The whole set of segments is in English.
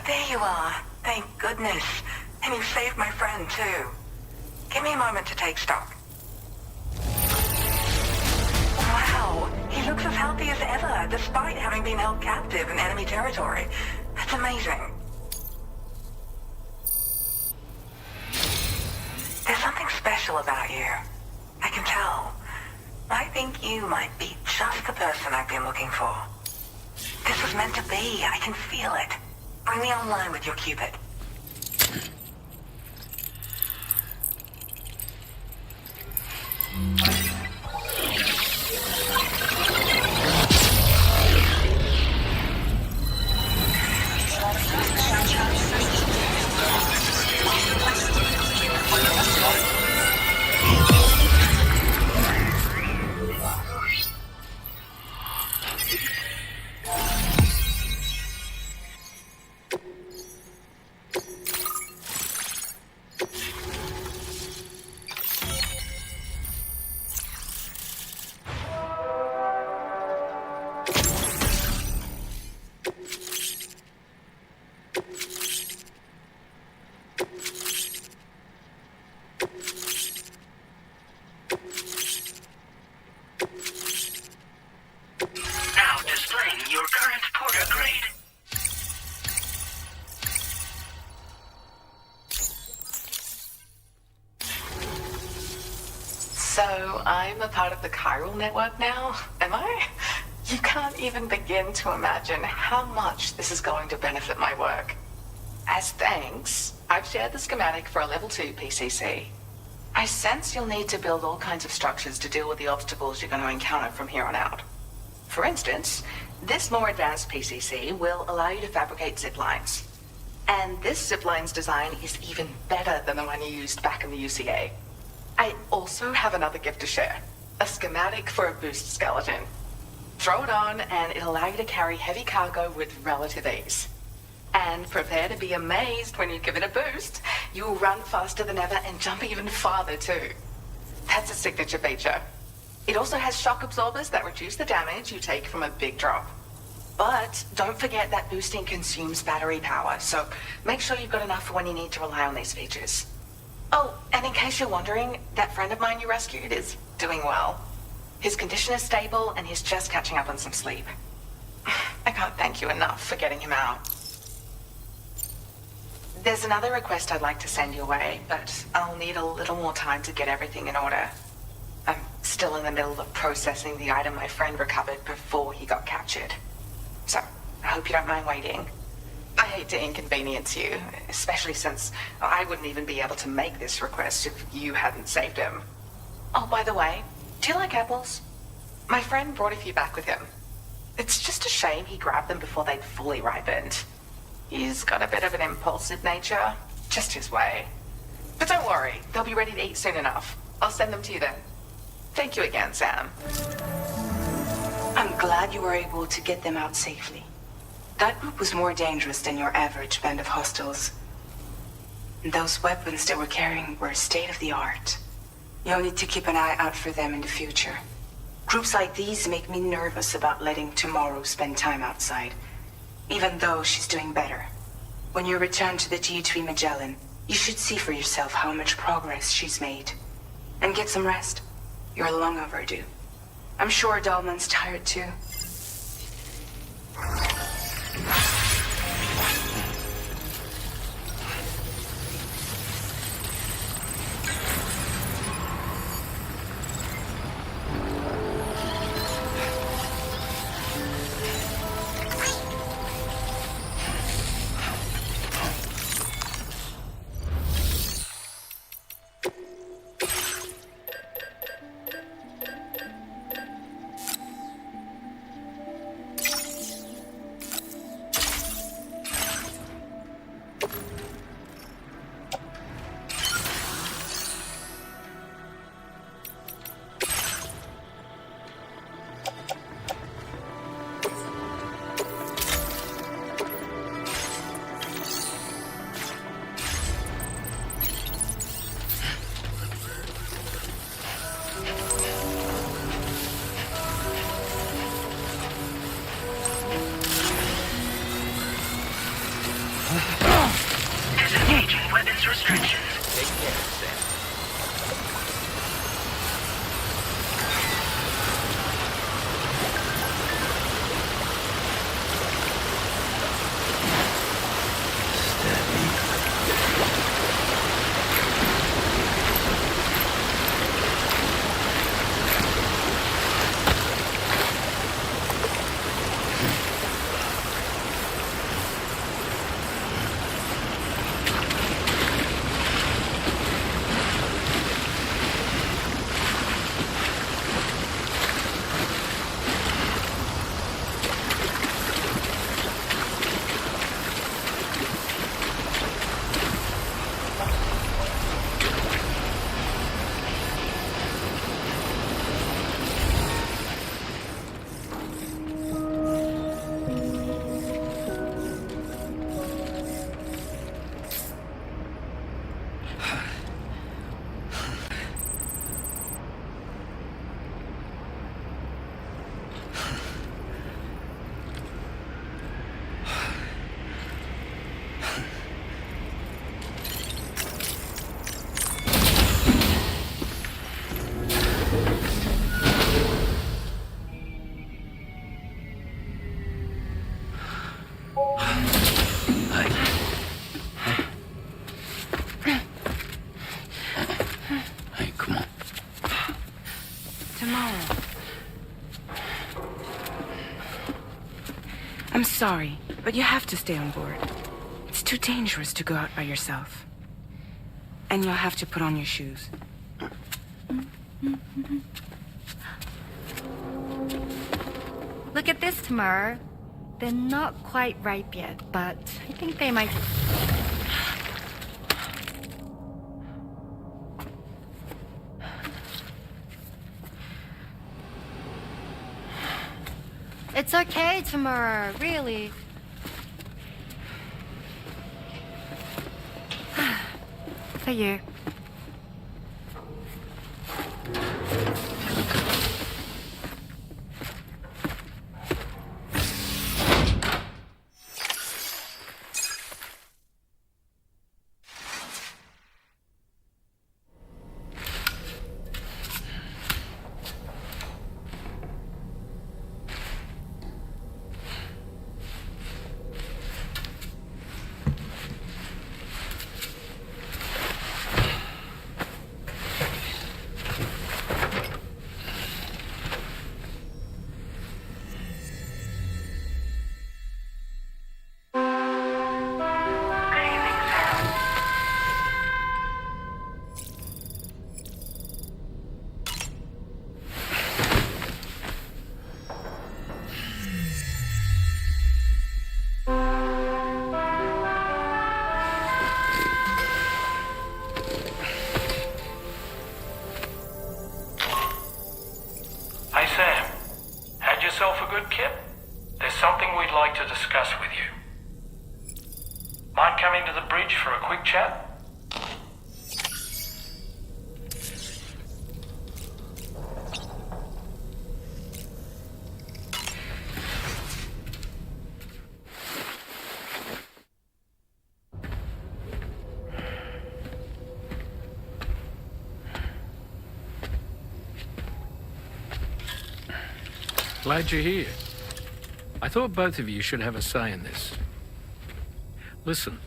There you are. Thank goodness. And you saved my friend, too. Give me a moment to take stock. Wow, he looks as healthy as ever, despite having been held captive in enemy territory. That's amazing. There's something special about you. I can tell. I think you might be just the person I've been looking for. This was meant to be. I can feel it. Bring me online with your Cupid. So, I'm a part of the chiral network now, am I? You can't even begin to imagine how much this is going to benefit my work. As thanks, I've shared the schematic for a level 2 PCC. I sense you'll need to build all kinds of structures to deal with the obstacles you're going to encounter from here on out. For instance, this more advanced PCC will allow you to fabricate zip lines. And this zip line's design is even better than the one you used back in the UCA. I also have another gift to share. A schematic for a boost skeleton. Throw it on and it'll allow you to carry heavy cargo with relative ease. And prepare to be amazed when you give it a boost. You'll run faster than ever and jump even farther too. That's a signature feature. It also has shock absorbers that reduce the damage you take from a big drop. But don't forget that boosting consumes battery power, so make sure you've got enough for when you need to rely on these features. Oh, and in case you're wondering, that friend of mine you rescued is doing well. His condition is stable and he's just catching up on some sleep. I can't thank you enough for getting him out. There's another request I'd like to send your way, but I'll need a little more time to get everything in order. I'm still in the middle of processing the item my friend recovered before he got captured. So, I hope you don't mind waiting. I hate to inconvenience you, especially since I wouldn't even be able to make this request if you hadn't saved him. Oh, by the way, do you like apples? My friend brought a few back with him. It's just a shame he grabbed them before they'd fully ripened. He's got a bit of an impulsive nature, just his way. But don't worry, they'll be ready to eat soon enough. I'll send them to you then. Thank you again, Sam. I'm glad you were able to get them out safely. That group was more dangerous than your average band of hostiles. Those weapons they were carrying were state-of-the-art. You'll need to keep an eye out for them in the future. Groups like these make me nervous about letting Tomorrow spend time outside, even though she's doing better. When you return to the G3 Magellan, you should see for yourself how much progress she's made. And get some rest. You're long overdue. I'm sure Dahlman's tired too. Access restrictions. Take care, Sam. Hey, come on. Tomorrow. I'm sorry, but you have to stay on board. It's too dangerous to go out by yourself. And you'll have to put on your shoes. Look at this, Tamar. They're not quite ripe yet, but I think they might... It's okay, Tamara, really. For you. Hey Sam, had yourself a good kip? There's something we'd like to discuss with you. Mind coming to the bridge for a quick chat? Glad you're here. I thought both of you should have a say in this. Listen,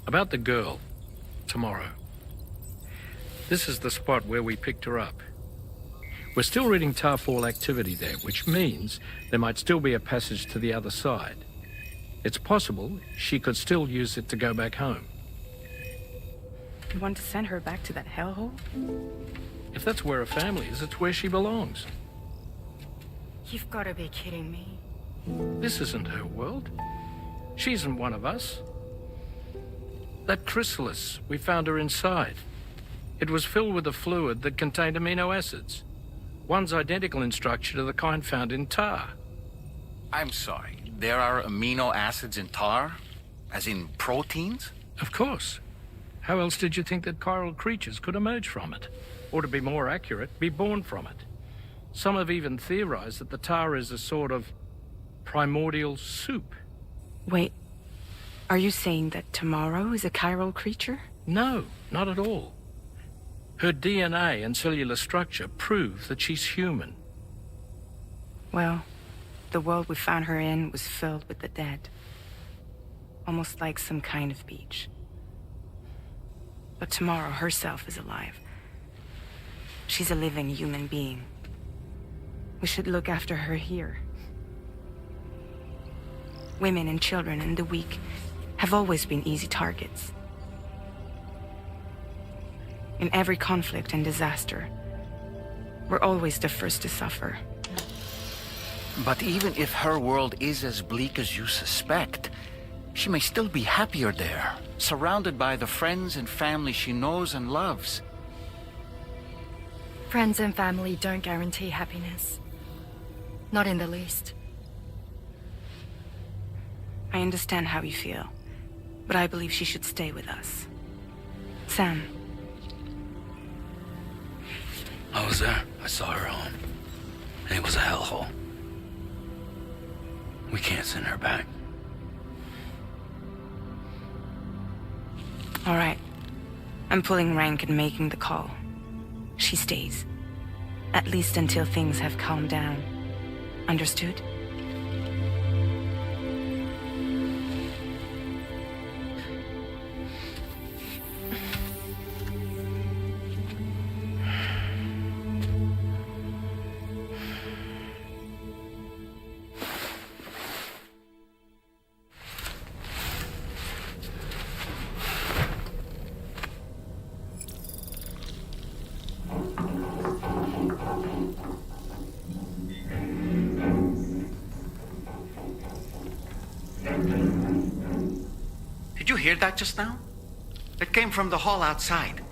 about the girl, tomorrow. This is the spot where we picked her up. We're still reading Tarfall activity there, which means there might still be a passage to the other side. It's possible she could still use it to go back home. You want to send her back to that hellhole? If that's where her family is, it's where she belongs. You've got to be kidding me. This isn't her world. She isn't one of us. That chrysalis, we found her inside. It was filled with a fluid that contained amino acids. One's identical in structure to the kind found in tar. I'm sorry. There are amino acids in tar? As in proteins? Of course. How else did you think that chiral creatures could emerge from it? Or to be more accurate, be born from it? Some have even theorized that the tar is a sort of primordial soup. Wait, are you saying that tomorrow is a chiral creature? No, not at all. Her DNA and cellular structure prove that she's human. Well, the world we found her in was filled with the dead. Almost like some kind of beach. But Tomorrow herself is alive. She's a living human being. We should look after her here. Women and children and the weak have always been easy targets. In every conflict and disaster, we're always the first to suffer. But even if her world is as bleak as you suspect, she may still be happier there, surrounded by the friends and family she knows and loves. Friends and family don't guarantee happiness. Not in the least. I understand how you feel, but I believe she should stay with us. Sam. I was there. I saw her home. And it was a hellhole. We can't send her back. All right. I'm pulling rank and making the call. She stays. At least until things have calmed down. Understood? Did you hear that just now? It came from the hall outside.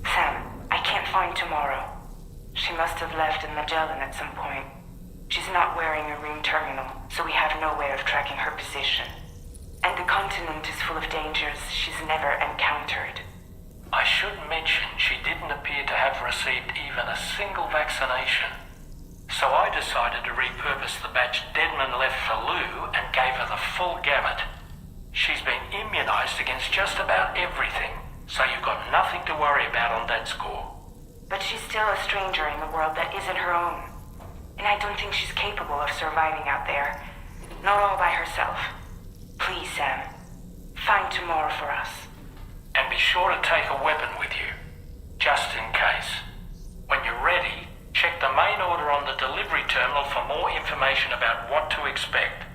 Sam, I can't find Tomorrow. She must have left in Magellan at some point. She's not wearing a room terminal, so we have no way of tracking her position. And the continent is full of dangers she's never encountered. I should mention she didn't appear to have received even a single vaccination. So I decided to repurpose the batch Deadman left for Lou and gave her the full gamut. She's been immunized against just about everything, so you've got nothing to worry about on that score. But she's still a stranger in the world that isn't her own. And I don't think she's capable of surviving out there. Not all by herself. Please, Sam. Find Tomorrow for us. And be sure to take a weapon with you, just in case. When you're ready, check the main order on the delivery terminal for more information about what to expect.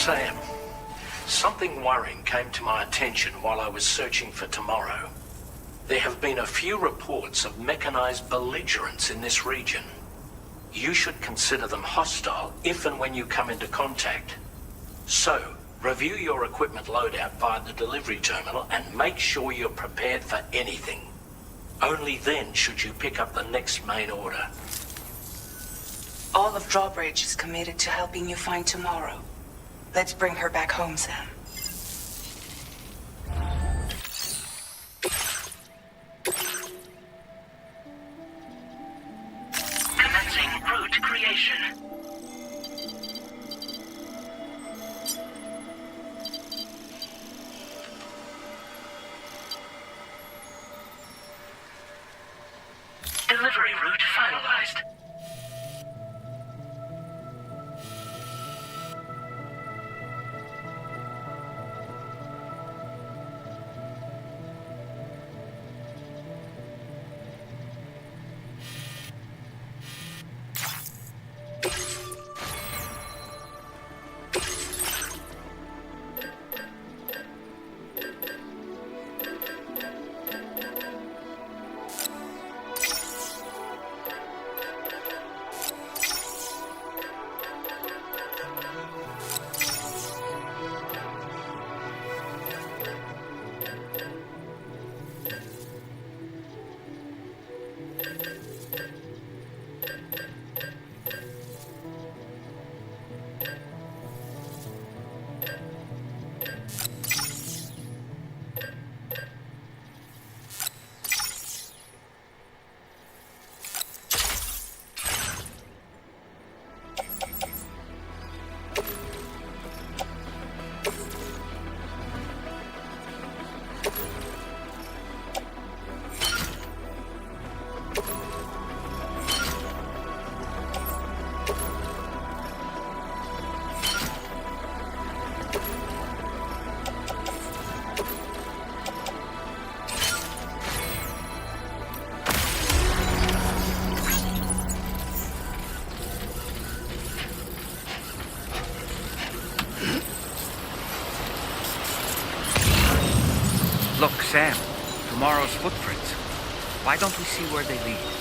Sam, something worrying came to my attention while I was searching for Tomorrow. There have been a few reports of mechanized belligerents in this region. You should consider them hostile if and when you come into contact. So, review your equipment loadout via the delivery terminal and make sure you're prepared for anything. Only then should you pick up the next main order. All of Drawbridge is committed to helping you find Tomorrow. Let's bring her back home, Sam. Commencing route creation. Delivery route finalized. footprints. Why don't we see where they lead?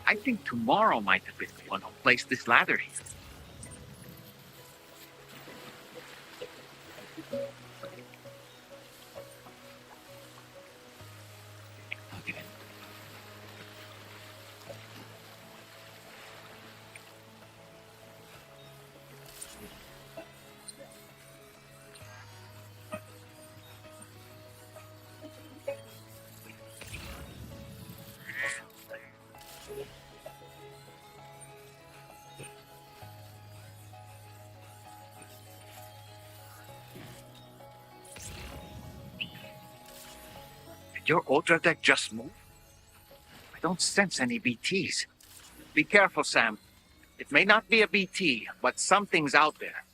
I think tomorrow might have been the one who placed this ladder here. Okay. Did your Ultra deck just move? I don't sense any BTs. Be careful, Sam. It may not be a BT, but something's out there.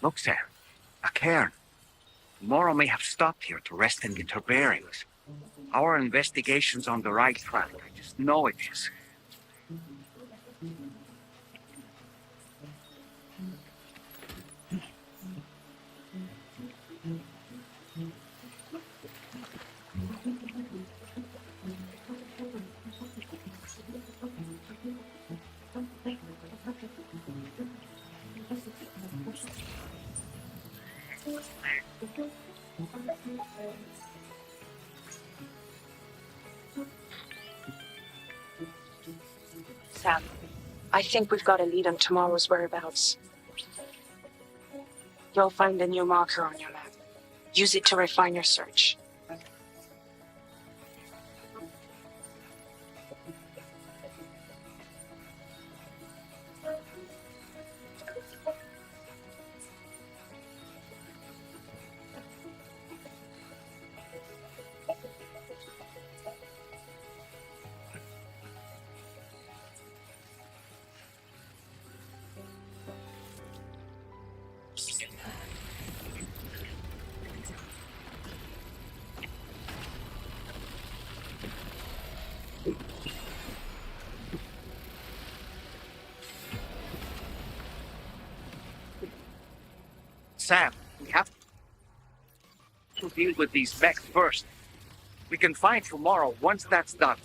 Look, Sam. A cairn. Moro may have stopped here to rest and get her bearings. Our investigation's on the right track. I just know it is. Sam, I think we've got a lead on tomorrow's whereabouts. You'll find a new marker on your map. Use it to refine your search. Sam, we have to deal with these mechs first. We can find tomorrow once that's done.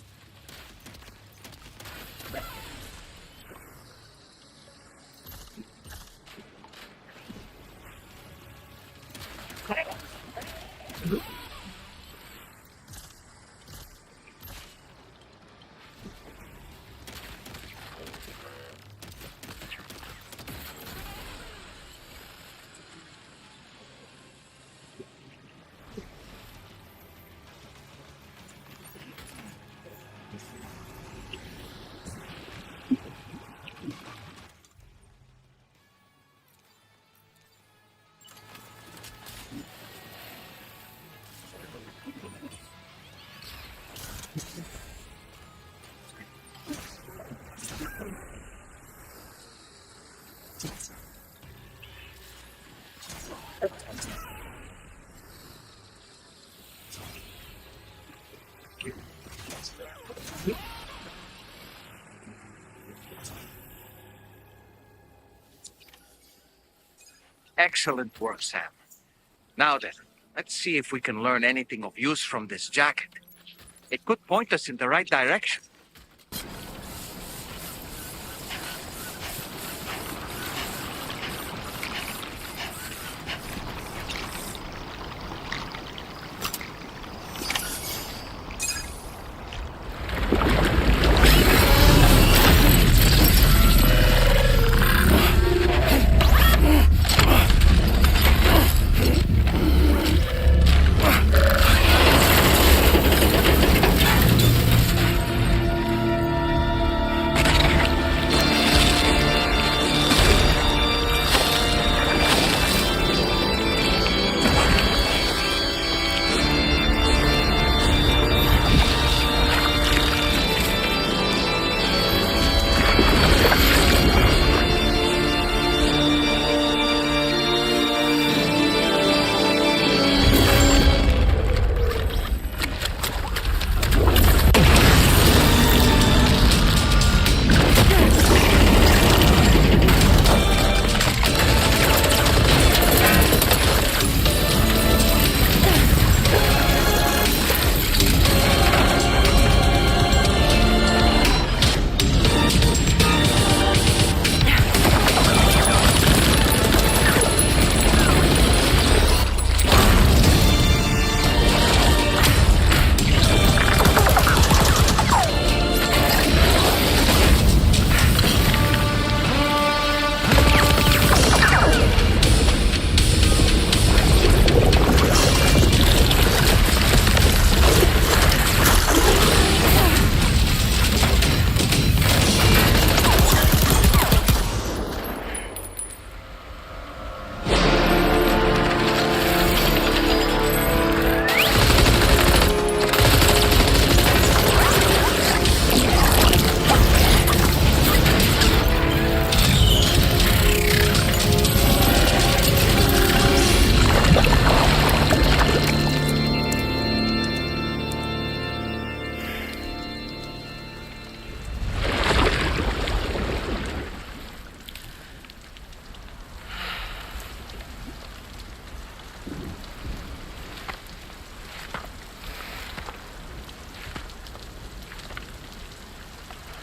Excellent work, Sam. Now then, let's see if we can learn anything of use from this jacket. It could point us in the right direction.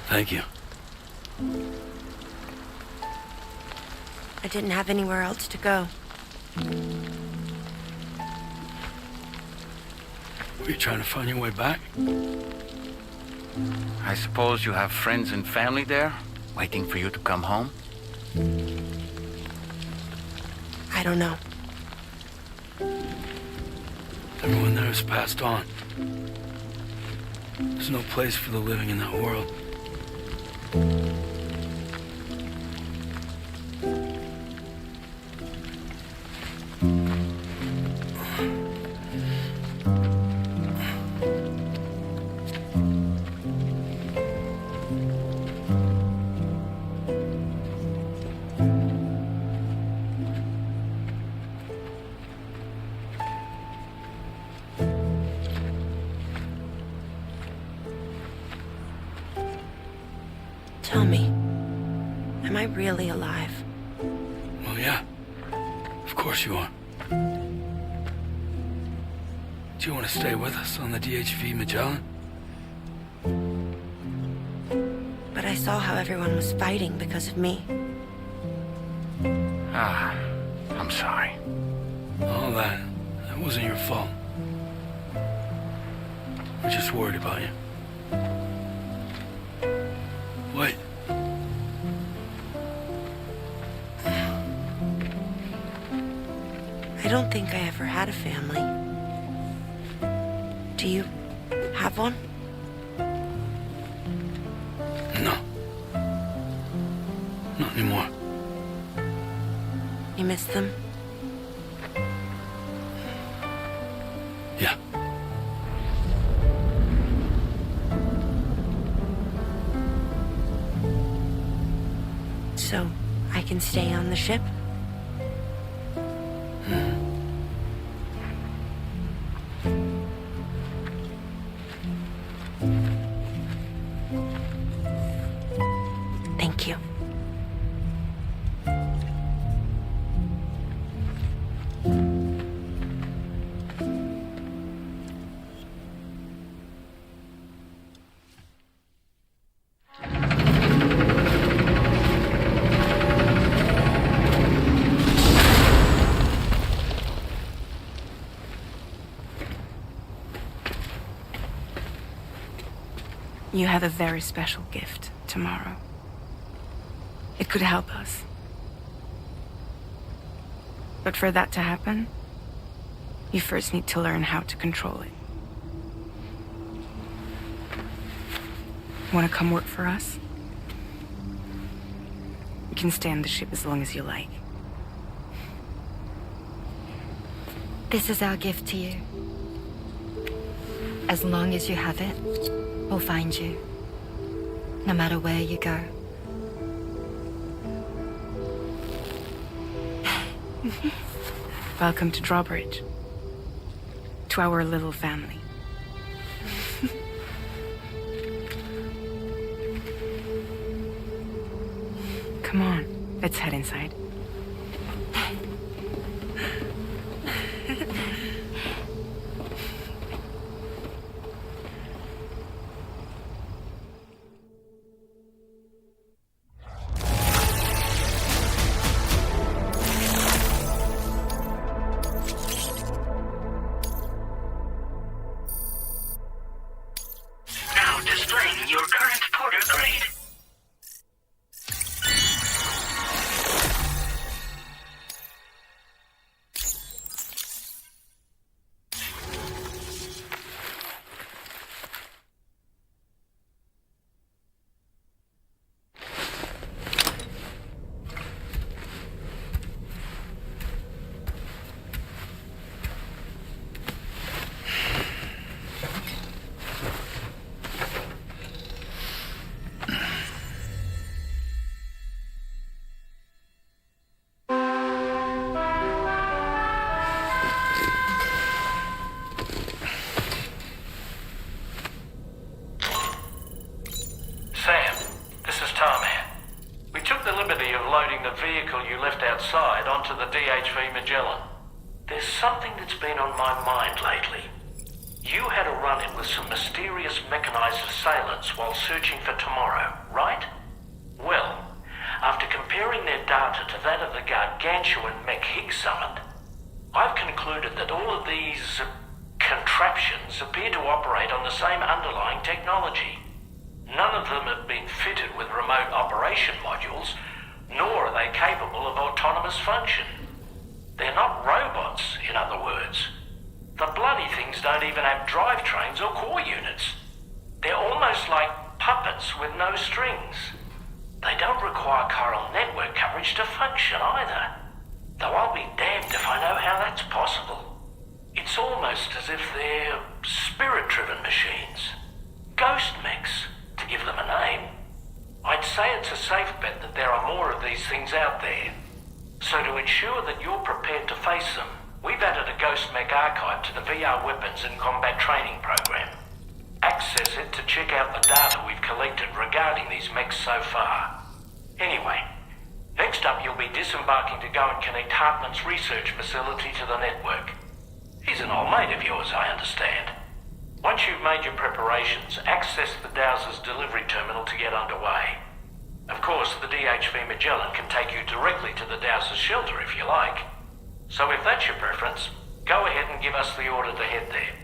Thank you. I didn't have anywhere else to go. Were you trying to find your way back? I suppose you have friends and family there, waiting for you to come home? I don't know. Everyone there has passed on. There's no place for the living in that world. Tell me, am I really alive? Well, yeah. Of course you are. Do you want to stay with us on the DHV Magellan? But I saw how everyone was fighting because of me. I'm sorry. All that wasn't your fault. We're just worried about you. Wait. I don't think I ever had a family. Do you have one? No. Not anymore. You miss them? Yeah. So, I can stay on the ship? Thank you. You have a very special gift tomorrow. It could help us. But for that to happen, you first need to learn how to control it. Want to come work for us? You can stay on the ship as long as you like. This is our gift to you. As long as you have it, we'll find you. No matter where you go. Welcome to Drawbridge. To our little family. Come on, let's head inside. Now displaying your current porter grade. Sam, this is Tarman. We took the liberty of loading the vehicle you left outside onto the DHV Magellan. There's something that's been on my mind lately. You had a run-in with some mysterious mechanized assailants while searching for Tomorrow, right? Well, after comparing their data to that of the gargantuan mech Higgs summoned, I've concluded that all of these contraptions appear to operate on the same underlying technology. None of them have been fitted with remote operation modules, nor are they capable of autonomous function. They're not robots, in other words. The bloody things don't even have drivetrains or core units. They're almost like puppets with no strings. They don't require chiral network coverage to function either. Though I'll be damned if I know how that's possible. It's almost as if they're spirit-driven machines. Ghost mechs, to give them a name. I'd say it's a safe bet that there are more of these things out there. So to ensure that you're prepared to face them, we've added a Ghost Mech archive to the VR weapons and combat training program. Access it to check out the data we've collected regarding these mechs so far. Anyway, next up you'll be disembarking to go and connect Hartman's research facility to the network. He's an old mate of yours, I understand. Once you've made your preparations, access the Dowser's delivery terminal to get underway. Of course, the DHV Magellan can take you directly to the Dowser's shelter if you like. So if that's your preference, go ahead and give us the order to head there.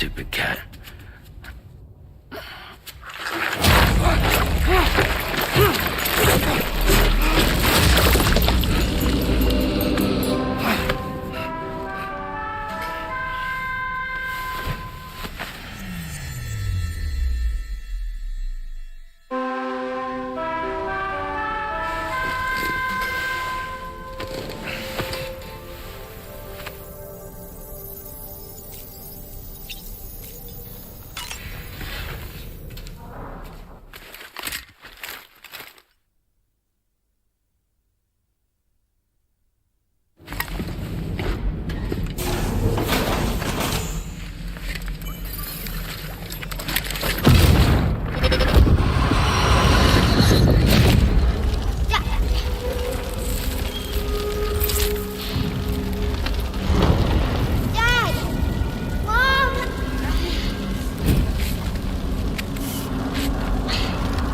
Stupid cat.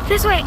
This way!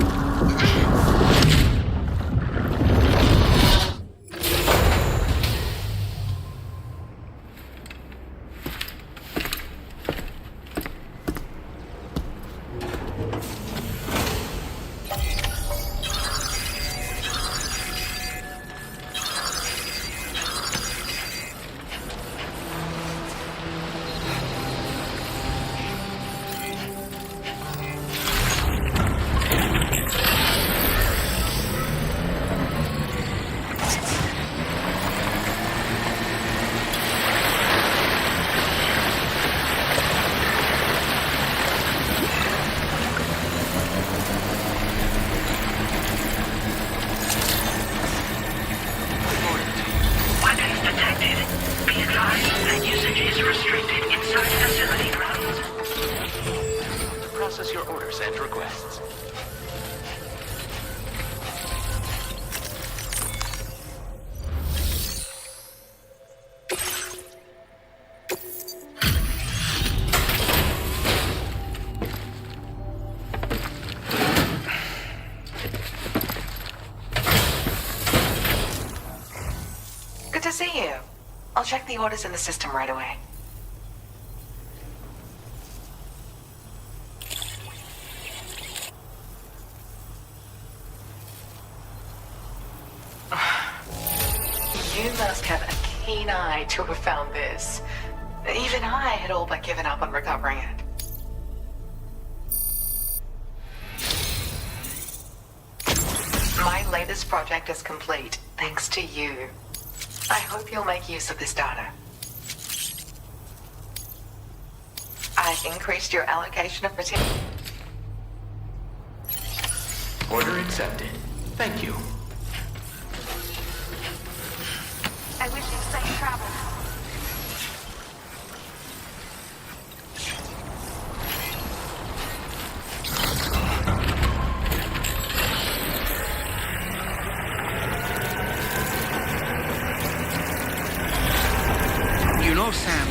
Process your orders and requests. Good to see you. I'll check the orders in the system right away. You must have a keen eye to have found this. Even I had all but given up on recovering it. My latest project is complete, thanks to you. I hope you'll make use of this data. I've increased your allocation of material. Order accepted. Thank you. I wish you safe travel. You know, Sam,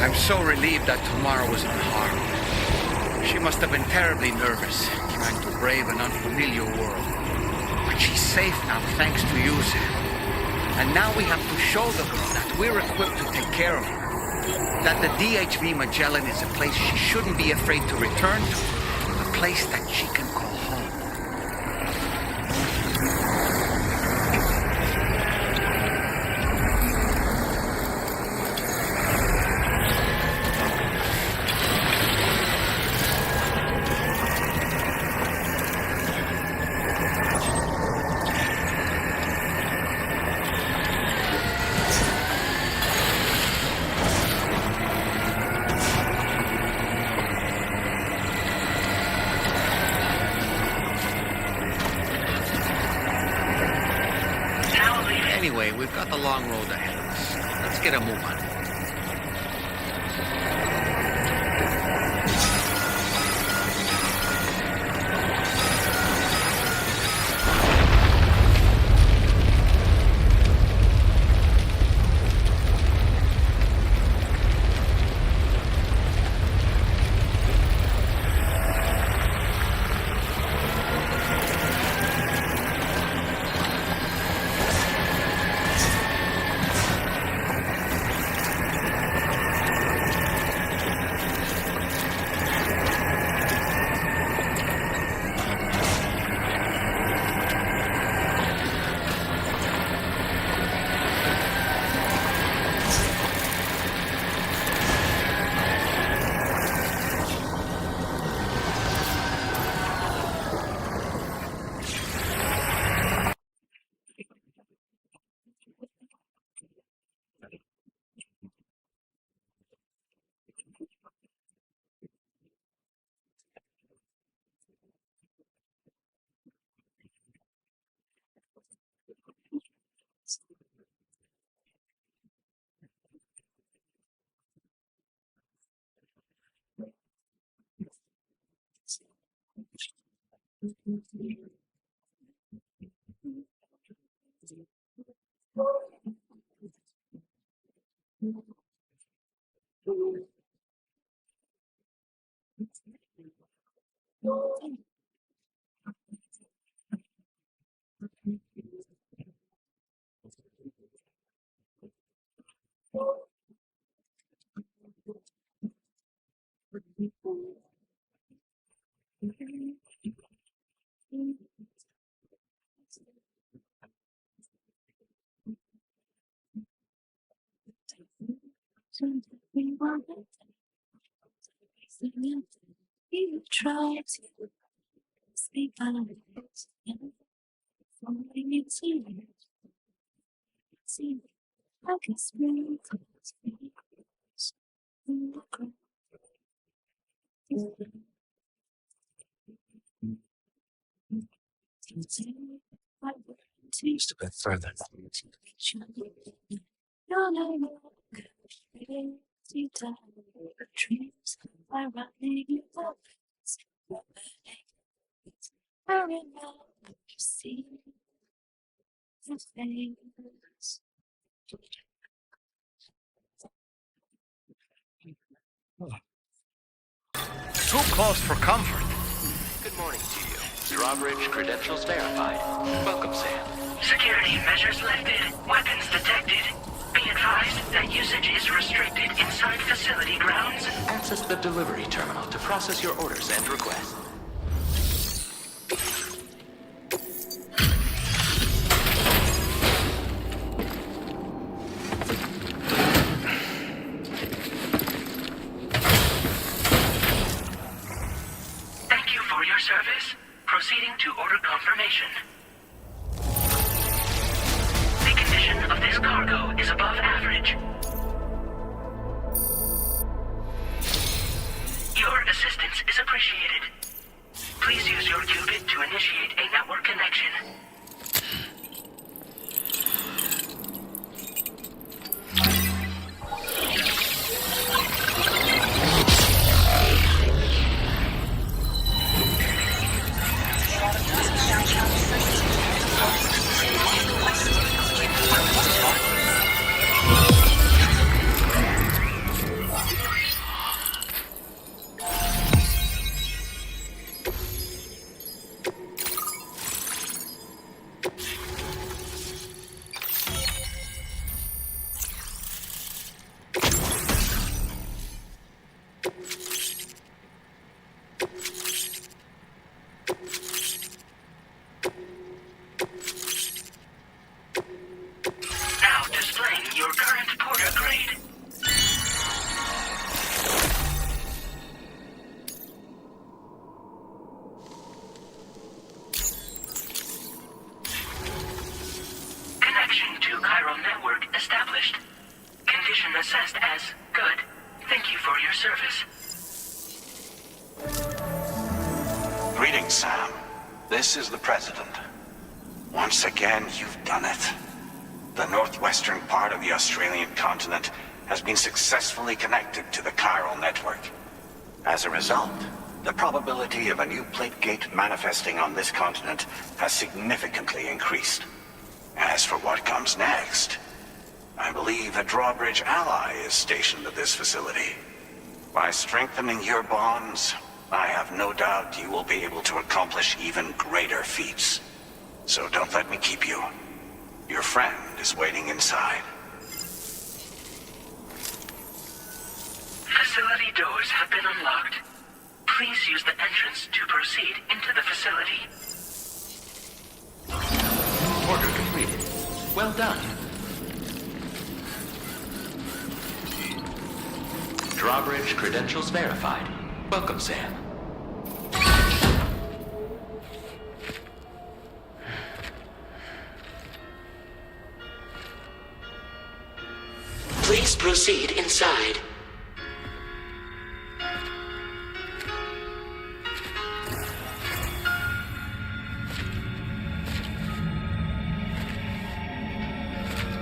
I'm so relieved that Tamara was unharmed. She must have been terribly nervous, trying to brave an unfamiliar world. But she's safe now, thanks to you, Sam. And now we have to show the girl that we're equipped to take care of her. That the DHV Magellan is a place she shouldn't be afraid to return to. A place that she can call home. Anyway, we've got the long road ahead of us. Let's get a move on. Just a bit further. Too close for comfort. Good morning to you. Drawbridge credentials verified. Welcome, Sam. Security measures lifted. Weapons detected. Be advised that usage is restricted inside facility grounds. Access the delivery terminal to process your orders and requests. Thank you for your service. Proceeding to order confirmation. The condition of this cargo is above average. Your assistance is appreciated. Please use your qubit to initiate a network connection. Now displaying your current porter grade. Connection to chiral network established. Condition assessed as good. Thank you for your service. Greetings, Sam. This is the President. Once again, you've done it. The northwestern part of the Australian continent has been successfully connected to the chiral network. As a result, the probability of a new plate gate manifesting on this continent has significantly increased. As for what comes next, I believe a drawbridge ally is stationed at this facility. By strengthening your bonds, I have no doubt you will be able to accomplish even greater feats. So don't let me keep you. Your friend is waiting inside. Facility doors have been unlocked. Please use the entrance to proceed into the facility. Order completed. Well done. Drawbridge credentials verified. Welcome, Sam. Please proceed inside.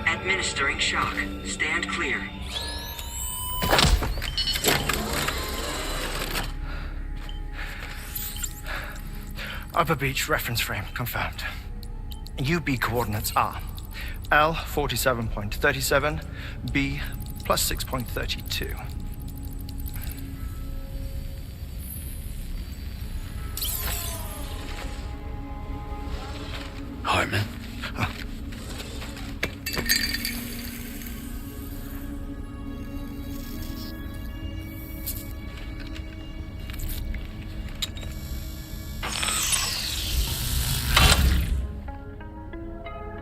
Administering shock. Stand clear. Upper beach reference frame confirmed. UB coordinates are L 47.37, B plus 6.32. Hartman?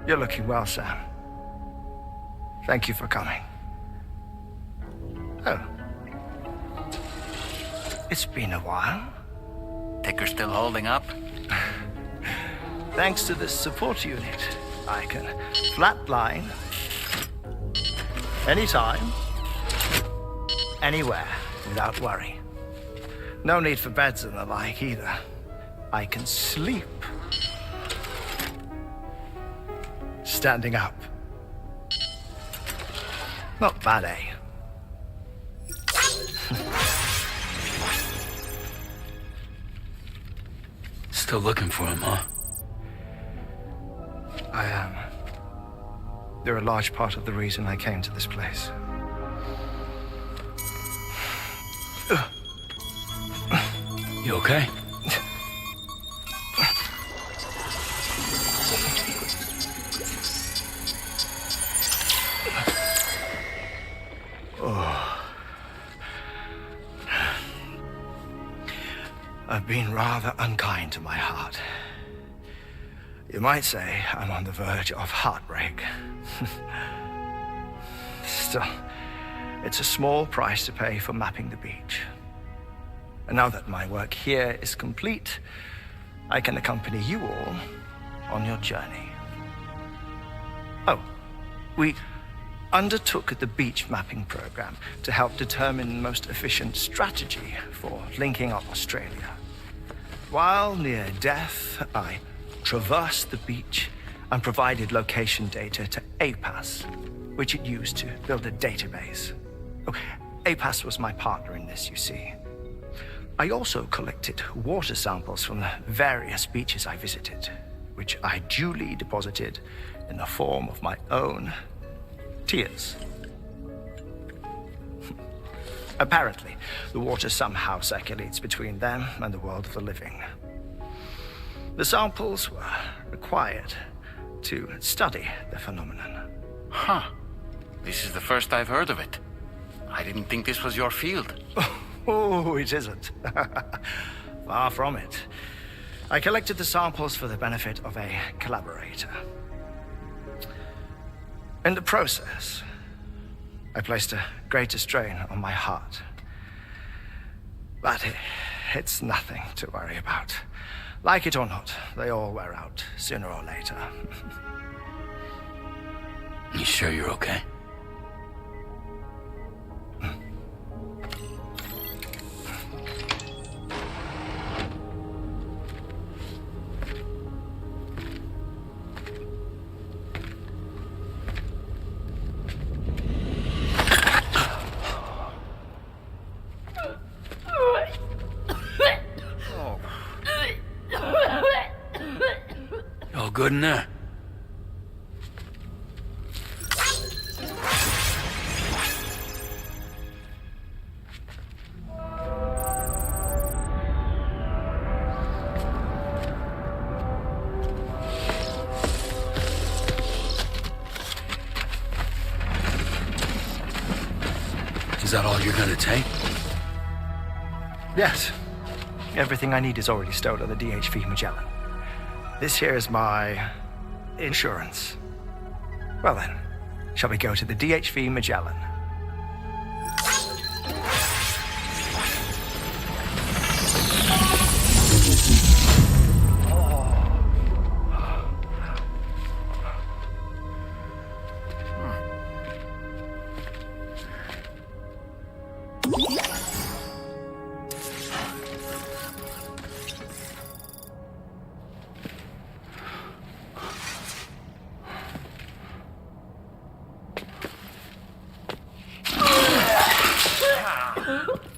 You're looking well, Sam. Thank you for coming. Oh. It's been a while. Ticker still holding up? Thanks to this support unit, I can flatline anytime, anywhere, without worry. No need for beds and the like either. I can sleep standing up. Not bad, eh? Still looking for him, huh? I am. They're a large part of the reason I came to this place. You okay? I've been rather unkind to my heart. You might say I'm on the verge of heartbreak. Still, it's a small price to pay for mapping the beach. And now that my work here is complete, I can accompany you all on your journey. Oh, we undertook the beach mapping program to help determine the most efficient strategy for linking up Australia. While near death, I traversed the beach and provided location data to APAS, which it used to build a database. Oh, APAS was my partner in this, you see. I also collected water samples from the various beaches I visited, which I duly deposited in the form of my own tears. Apparently, the water somehow circulates between them and the world of the living. The samples were required to study the phenomenon. Huh. This is the first I've heard of it. I didn't think this was your field. Oh, it isn't. Far from it. I collected the samples for the benefit of a collaborator. In the process, I placed a greater strain on my heart. But it's nothing to worry about. Like it or not, they all wear out sooner or later. You sure you're okay? All good in there? Is that all you're gonna take? Yes. Everything I need is already stowed on the DHV Magellan. This here is my insurance. Well then, shall we go to the DHV Magellan?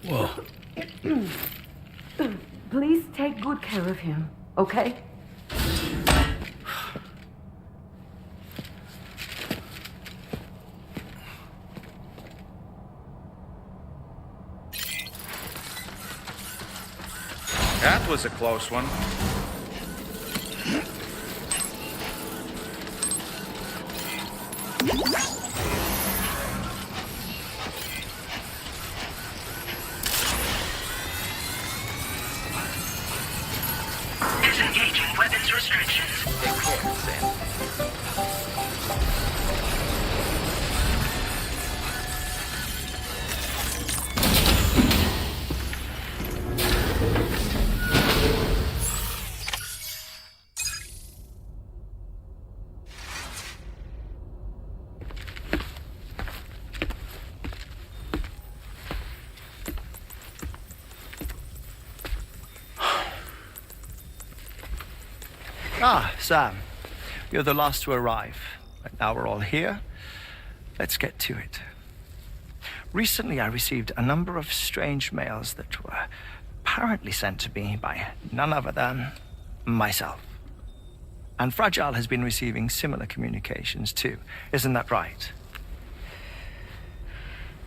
Whoa. Please take good care of him. okay? That was a close one. Disengaging weapons restrictions. Take care, Sam. Ah, Sam. You're the last to arrive. But now we're all here. Let's get to it. Recently, I received a number of strange mails that were apparently sent to me by none other than myself. And Fragile has been receiving similar communications too. Isn't that right?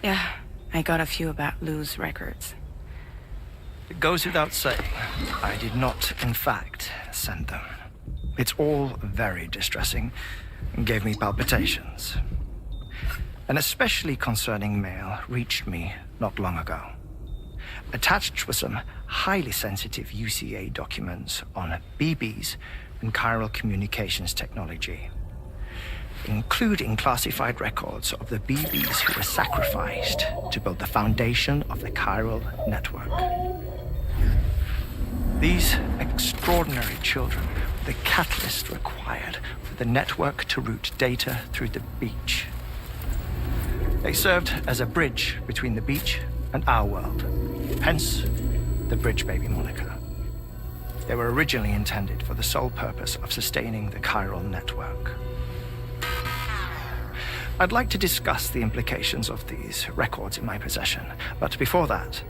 Yeah, I got a few about Lou's records. It goes without saying, I did not, in fact, send them. It's all very distressing and gave me palpitations. An especially concerning mail reached me not long ago. Attached were some highly sensitive UCA documents on BBs and chiral communications technology, including classified records of the BBs who were sacrificed to build the foundation of the chiral network. These extraordinary children were the catalyst required for the network to route data through the beach. They served as a bridge between the beach and our world, hence the Bridge Baby moniker. They were originally intended for the sole purpose of sustaining the chiral network. I'd like to discuss the implications of these records in my possession, but before that,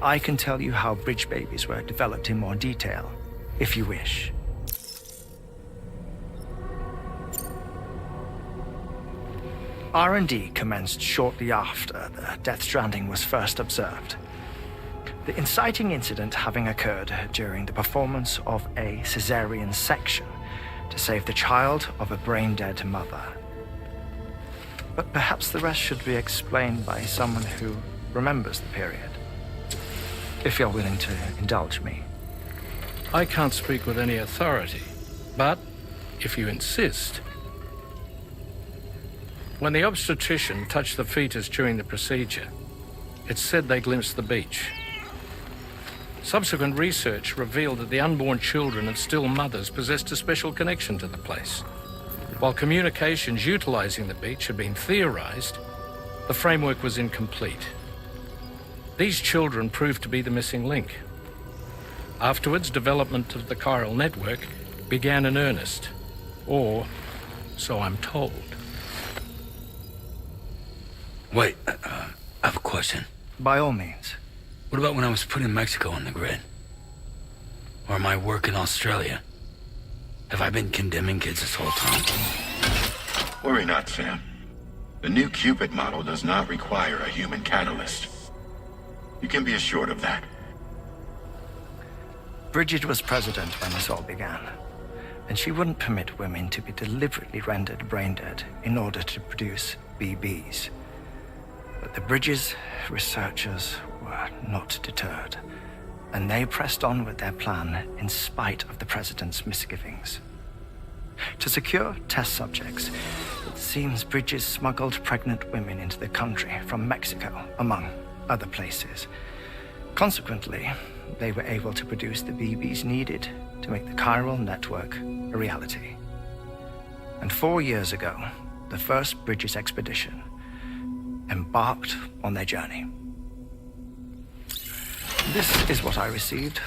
I can tell you how Bridge Babies were developed in more detail, if you wish. R&D commenced shortly after the Death Stranding was first observed. The inciting incident having occurred during the performance of a cesarean section to save the child of a brain-dead mother. But perhaps the rest should be explained by someone who remembers the period. If you're willing to indulge me. I can't speak with any authority, but if you insist. When the obstetrician touched the fetus during the procedure, it's said they glimpsed the beach. Subsequent research revealed that the unborn children and still mothers possessed a special connection to the place. While communications utilizing the beach had been theorized, the framework was incomplete. These children proved to be the missing link. Afterwards, development of the chiral network began in earnest, or so I'm told. Wait, I have a question. By all means. What about when I was put in Mexico on the grid? Or my work in Australia? Have I been condemning kids this whole time? Worry not, Sam. The new Cupid model does not require a human catalyst. You can be assured of that. Bridget was president when this all began, and she wouldn't permit women to be deliberately rendered brain-dead in order to produce BBs. But the Bridges researchers were not deterred, and they pressed on with their plan in spite of the president's misgivings. To secure test subjects, it seems Bridges smuggled pregnant women into the country from Mexico, among other places. Consequently, they were able to produce the BBs needed to make the chiral network a reality. And 4 years ago, the first Bridges expedition embarked on their journey. This is what I received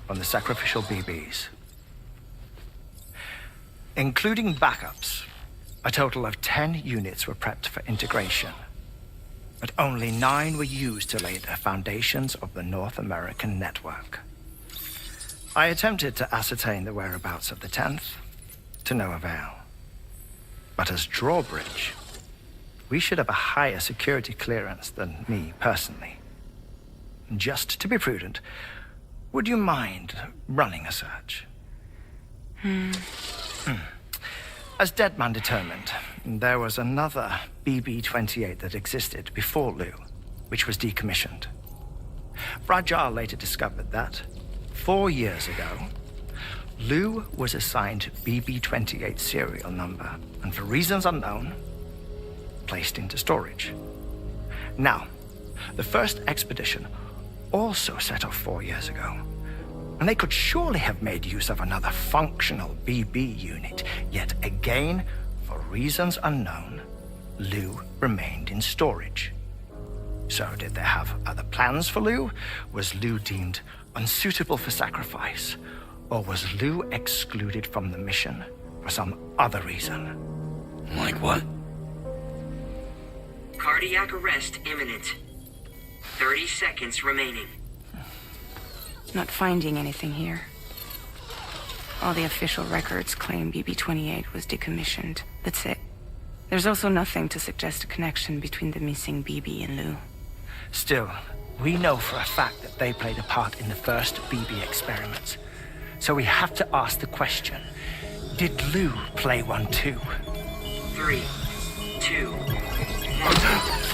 from the sacrificial BBs. Including backups, a total of 10 units were prepped for integration, but only 9 were used to lay the foundations of the North American network. I attempted to ascertain the whereabouts of the 10th, to no avail. But as drawbridge, we should have a higher security clearance than me personally. Just to be prudent, would you mind running a search? As Deadman determined, there was another BB-28 that existed before Lou, which was decommissioned. Fragile later discovered that, 4 years ago, Lou was assigned BB-28 serial number, and for reasons unknown, placed into storage. Now, the first expedition also set off 4 years ago, and they could surely have made use of another functional BB unit, yet again, for reasons unknown, Lou remained in storage. So did they have other plans for Lou? Was Lou deemed unsuitable for sacrifice? Or was Lou excluded from the mission for some other reason? Like what? Cardiac arrest imminent. 30 seconds remaining. Not finding anything here. All the official records claim BB-28 was decommissioned. That's it. There's also nothing to suggest a connection between the missing BB and Lou. Still, we know for a fact that they played a part in the first BB experiments. So we have to ask the question, did Lou play one too? 3, 2, 1.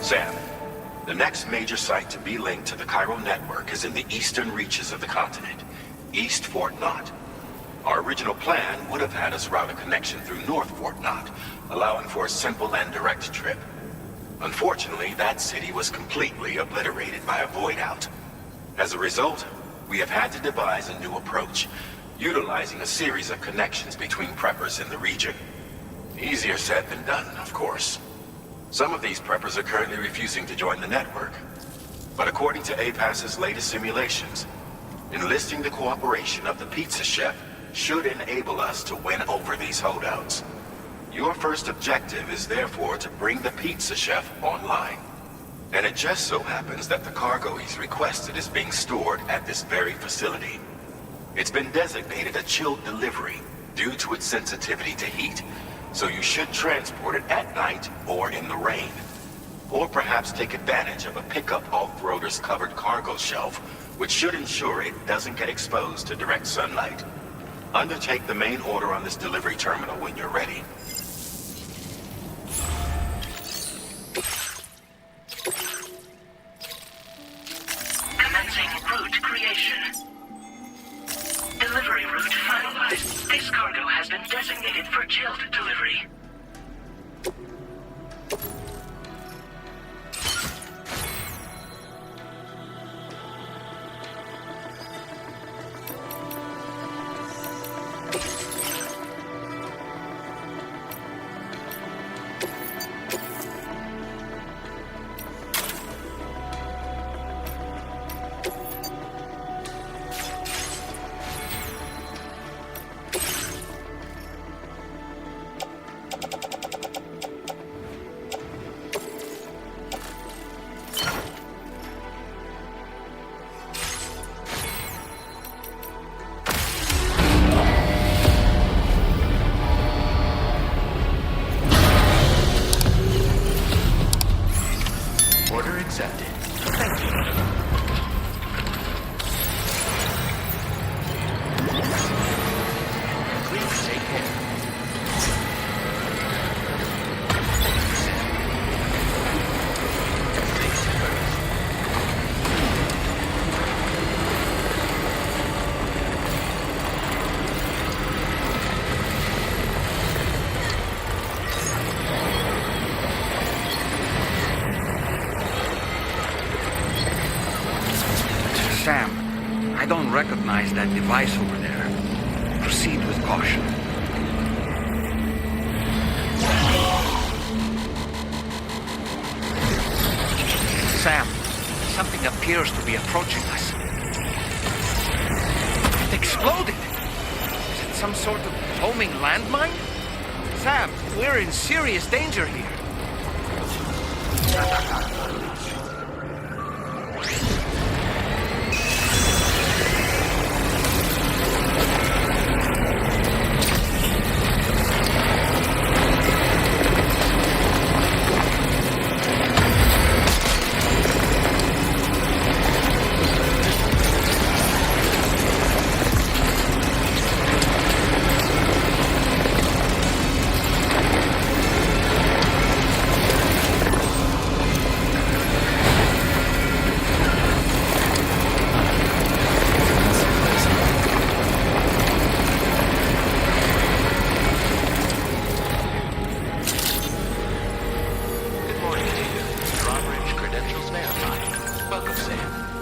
Sam, the next major site to be linked to the chiral network is in the eastern reaches of the continent, East Fort Knott. Our original plan would have had us route a connection through North Fort Knott, allowing for a simple and direct trip. Unfortunately, that city was completely obliterated by a void out. As a result, we have had to devise a new approach, utilizing a series of connections between preppers in the region. Easier said than done, of course. Some of these preppers are currently refusing to join the network. But according to APAS's latest simulations, enlisting the cooperation of the pizza chef should enable us to win over these holdouts. Your first objective is therefore to bring the pizza chef online. And it just so happens that the cargo he's requested is being stored at this very facility. It's been designated a chilled delivery due to its sensitivity to heat, so you should transport it at night or in the rain. Or perhaps take advantage of a pickup off-roader's covered cargo shelf, which should ensure it doesn't get exposed to direct sunlight. Undertake the main order on this delivery terminal when you're ready. Commencing route creation. Delivery route finalized. This cargo has been designated for chilled delivery. Order accepted. Thank you. Please take care. Sam, I don't recognize that device over there. Proceed with caution. Sam, something appears to be approaching us. It exploded! Is it some sort of homing landmine? Sam, we're in serious danger here.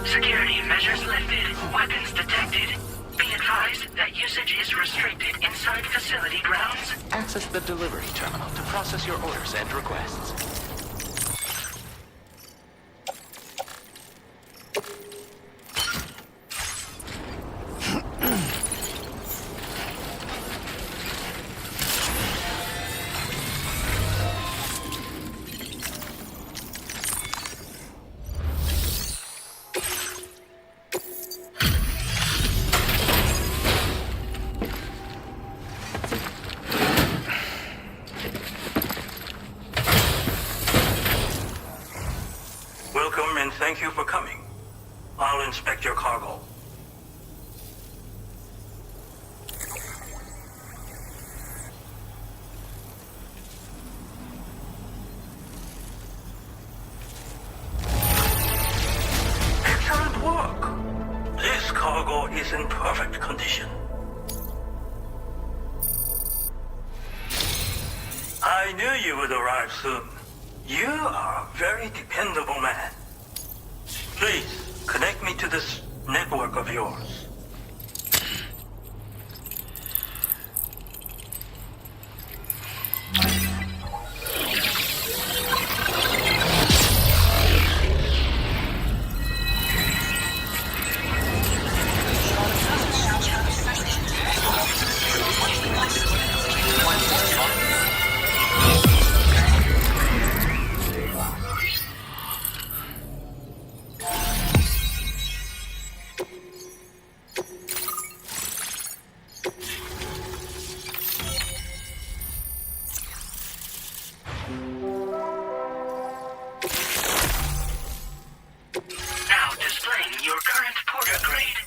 Security measures lifted. Weapons detected. Be advised that usage is restricted inside facility grounds. Access the delivery terminal to process your orders and requests. Welcome and thank you for coming. I'll inspect your cargo. I knew you would arrive soon. You are a very dependable man. Please, connect me to this network of yours. Now displaying your current porter grade.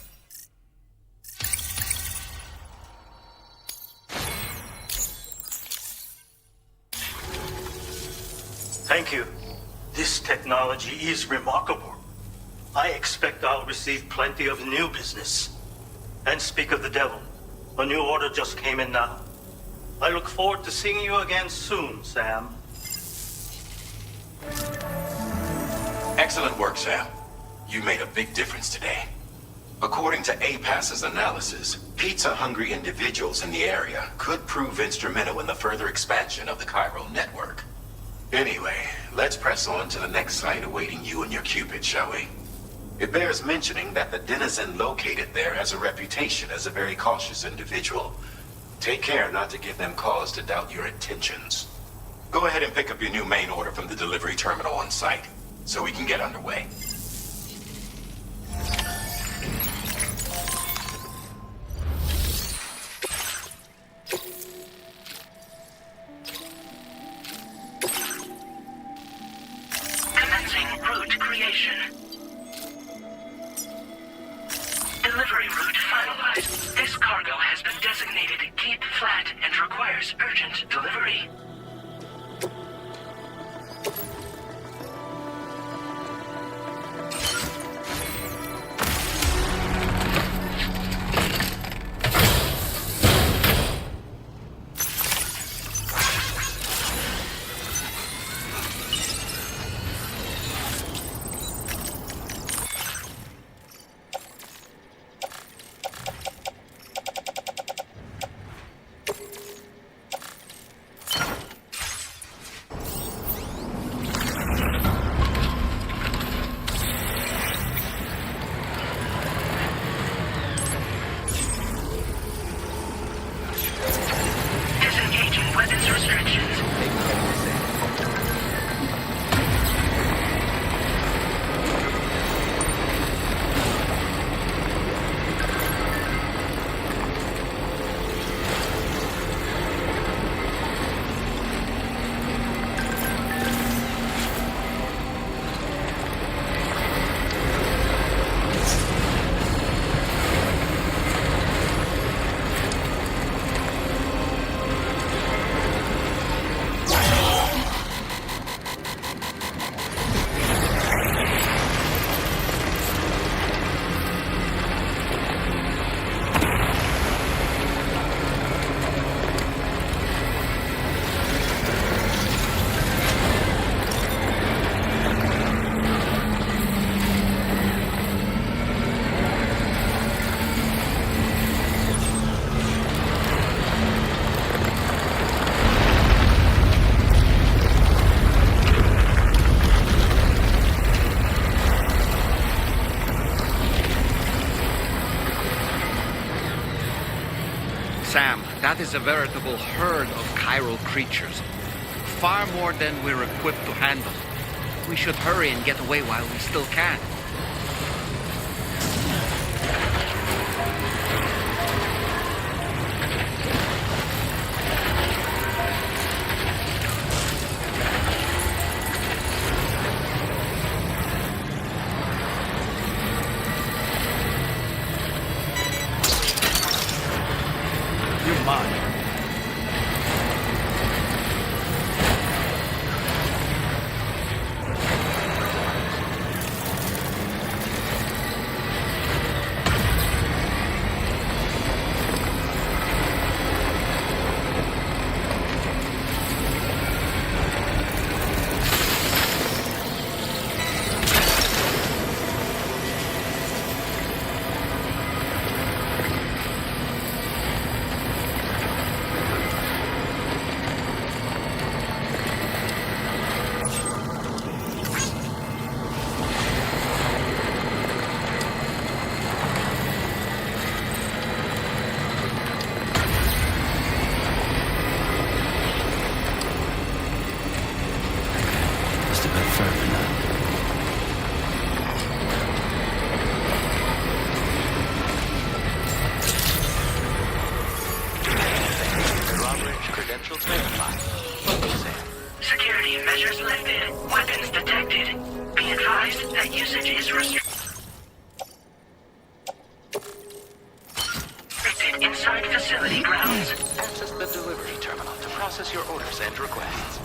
Thank you. This technology is remarkable. I expect I'll receive plenty of new business. And speak of the devil, a new order just came in now. I look forward to seeing you again soon, Sam. Excellent work, Sam. You made a big difference today. According to APAS's analysis, pizza-hungry individuals in the area could prove instrumental in the further expansion of the Chiral network. Anyway, let's press on to the next site awaiting you and your Cupid, shall we? It bears mentioning that the denizen located there has a reputation as a very cautious individual. Take care not to give them cause to doubt your intentions. Go ahead and pick up your new main order from the delivery terminal on site, so we can get underway. Commencing route creation. Delivery route finalized. This cargo has been designated Keep Flat and requires urgent delivery. Disengaging weapons restrictions. Sam, that is a veritable herd of chiral creatures. Far more than we're equipped to handle. We should hurry and get away while we still can. You're mine. a bit further now. Drawbridge credentials verified. Welcome, Sam. Security measures lifted. Weapons detected. Be advised that usage is restricted inside facility grounds. Access the delivery terminal to process your orders and requests.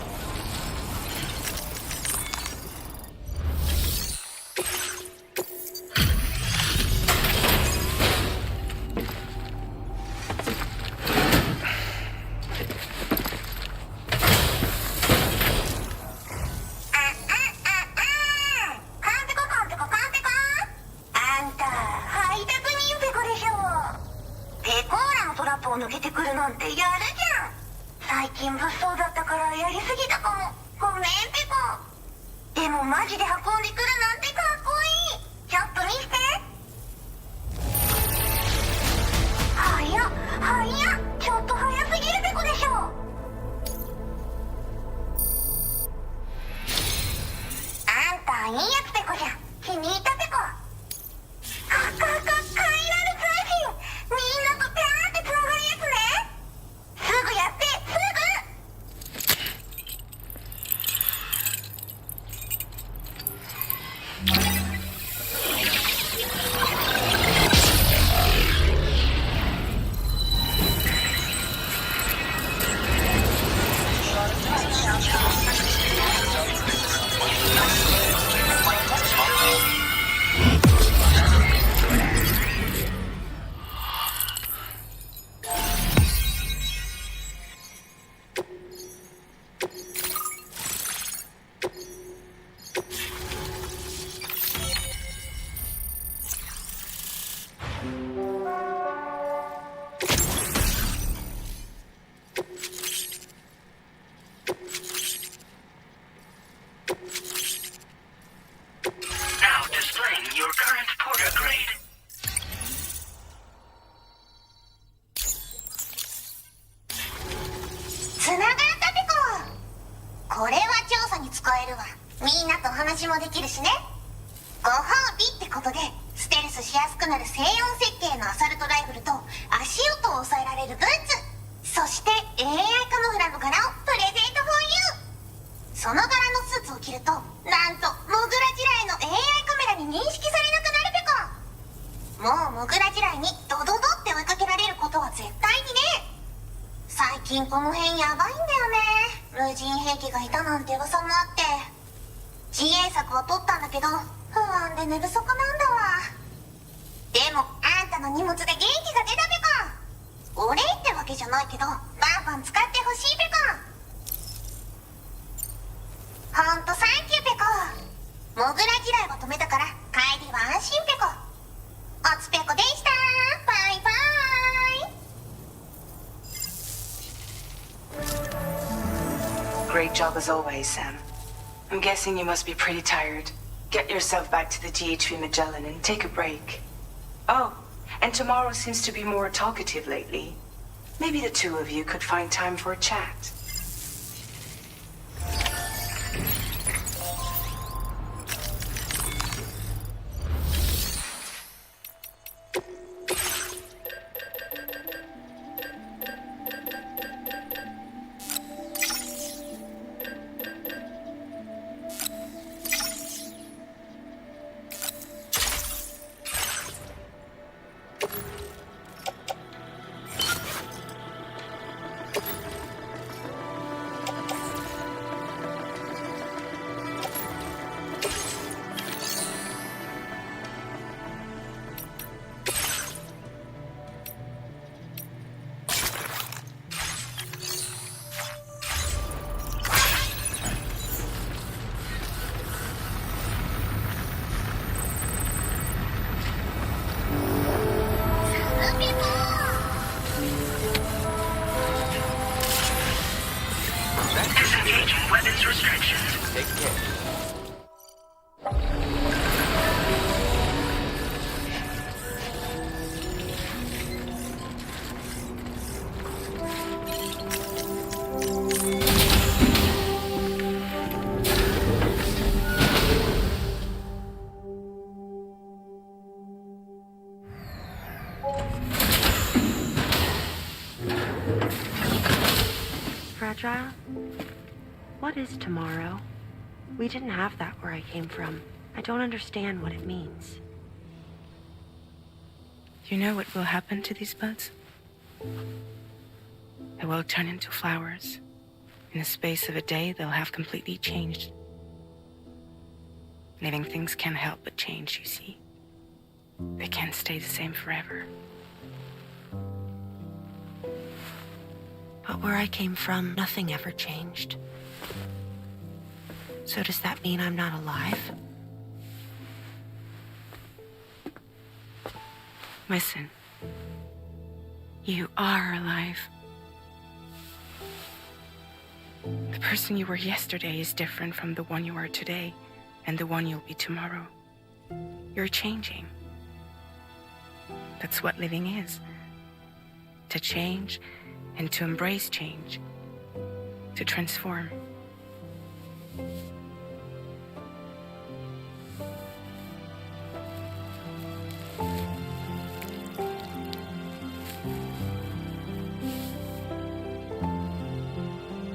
Great job as always, Sam. I'm guessing you must be pretty tired. Get yourself back to the GHV Magellan and take a break. Oh, and tomorrow seems to be more talkative lately. Maybe the two of you could find time for a chat. fragile? What is tomorrow? We didn't have that where I came from. I don't understand what it means. You know what will happen to these buds? They will turn into flowers. In the space of a day, they'll have completely changed. Living things can't help but change, you see. They can't stay the same forever. But where I came from, nothing ever changed. So does that mean I'm not alive? Listen. You are alive. The person you were yesterday is different from the one you are today and the one you'll be tomorrow. You're changing. That's what living is. To change and to embrace change. To transform.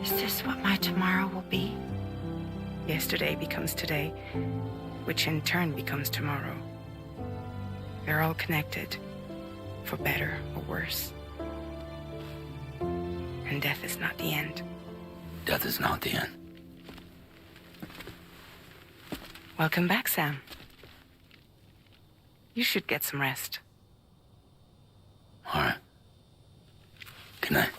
Is this what my tomorrow will be? Yesterday becomes today, which in turn becomes tomorrow. They're all connected, for better or worse. And death is not the end. Death is not the end. Welcome back, Sam. You should get some rest. All right. Good night.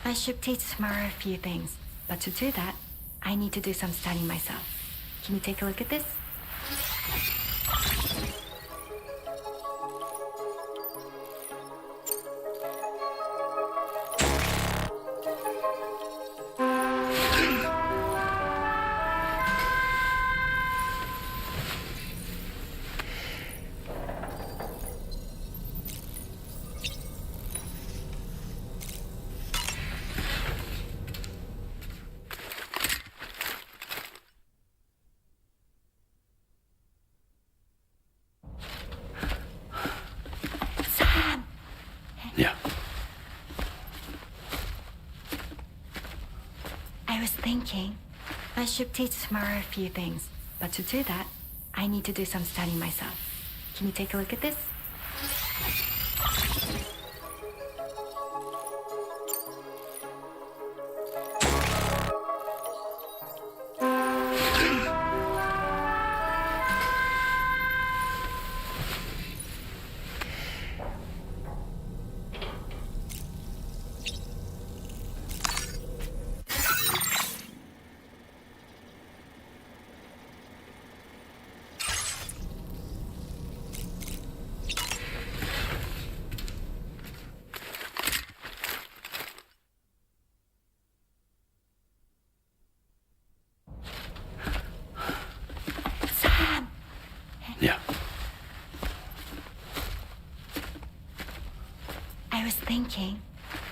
I should teach Samara a few things, but to do that, I need to do some studying myself. Can you take a look at this? I should teach Samara a few things, but to do that, I need to do some studying myself. Can you take a look at this?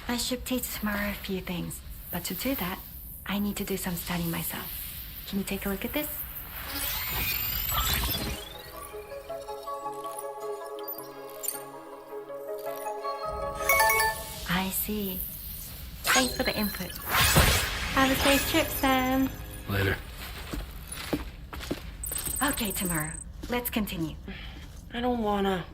I should teach Samara a few things, but to do that, I need to do some studying myself. Can you take a look at this? I see. Thanks for the input. Have a safe trip, Sam. Later. Okay, tomorrow. Let's continue. I don't wanna.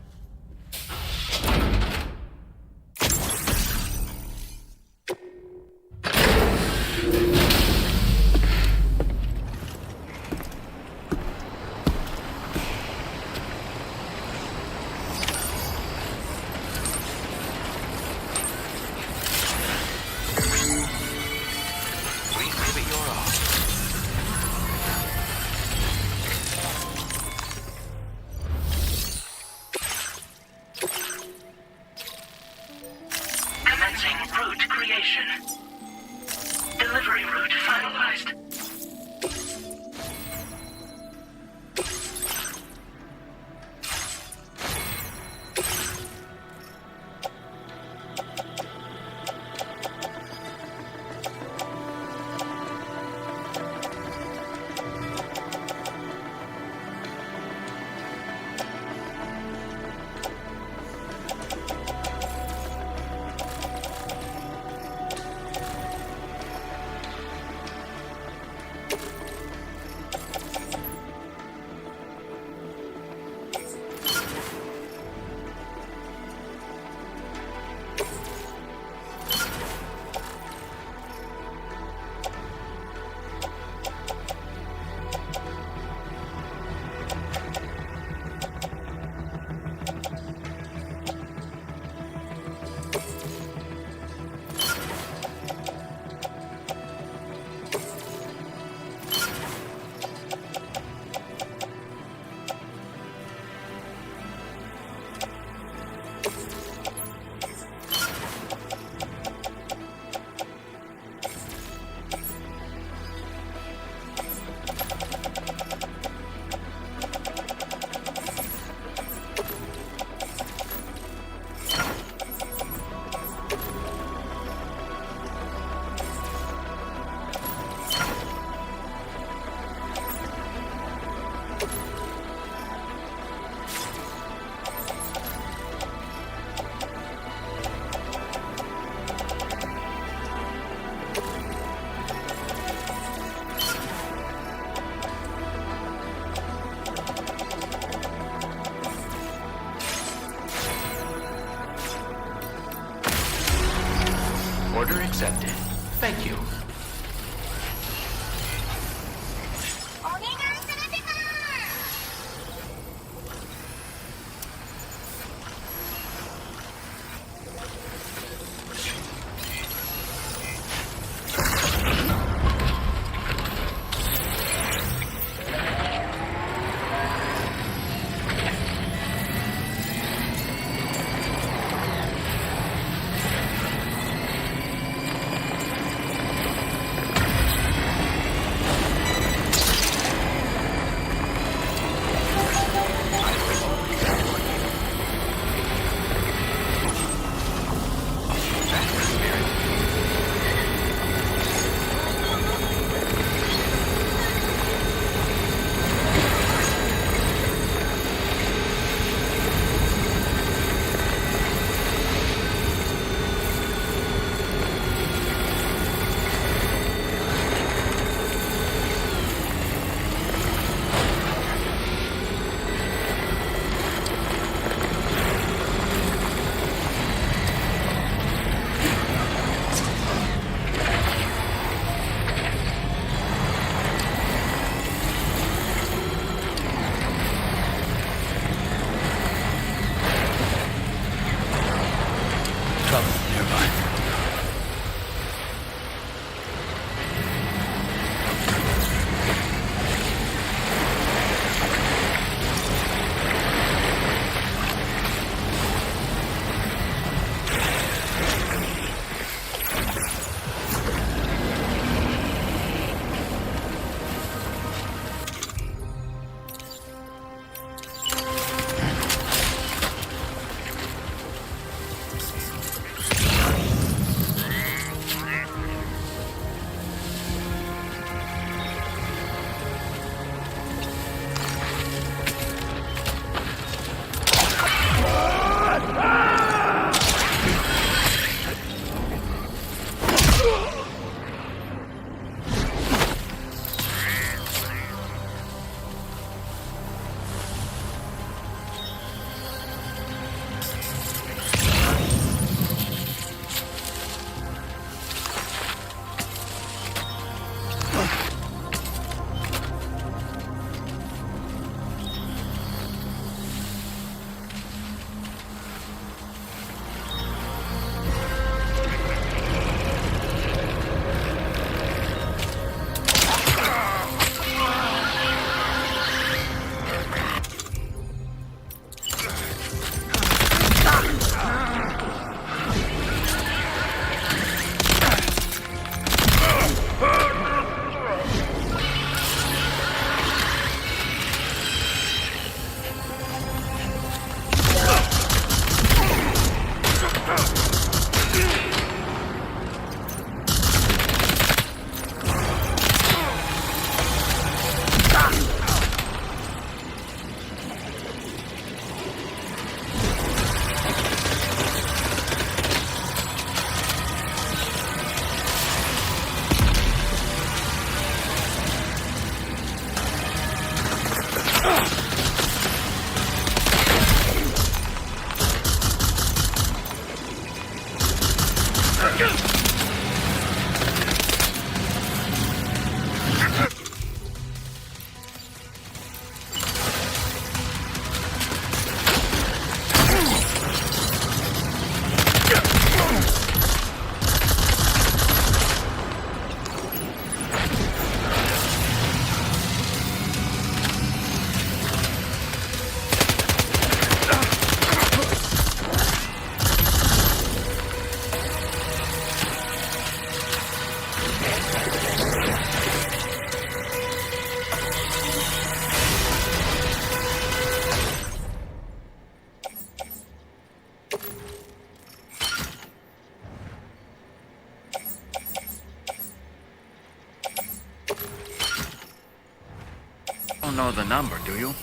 don't know the number, do you?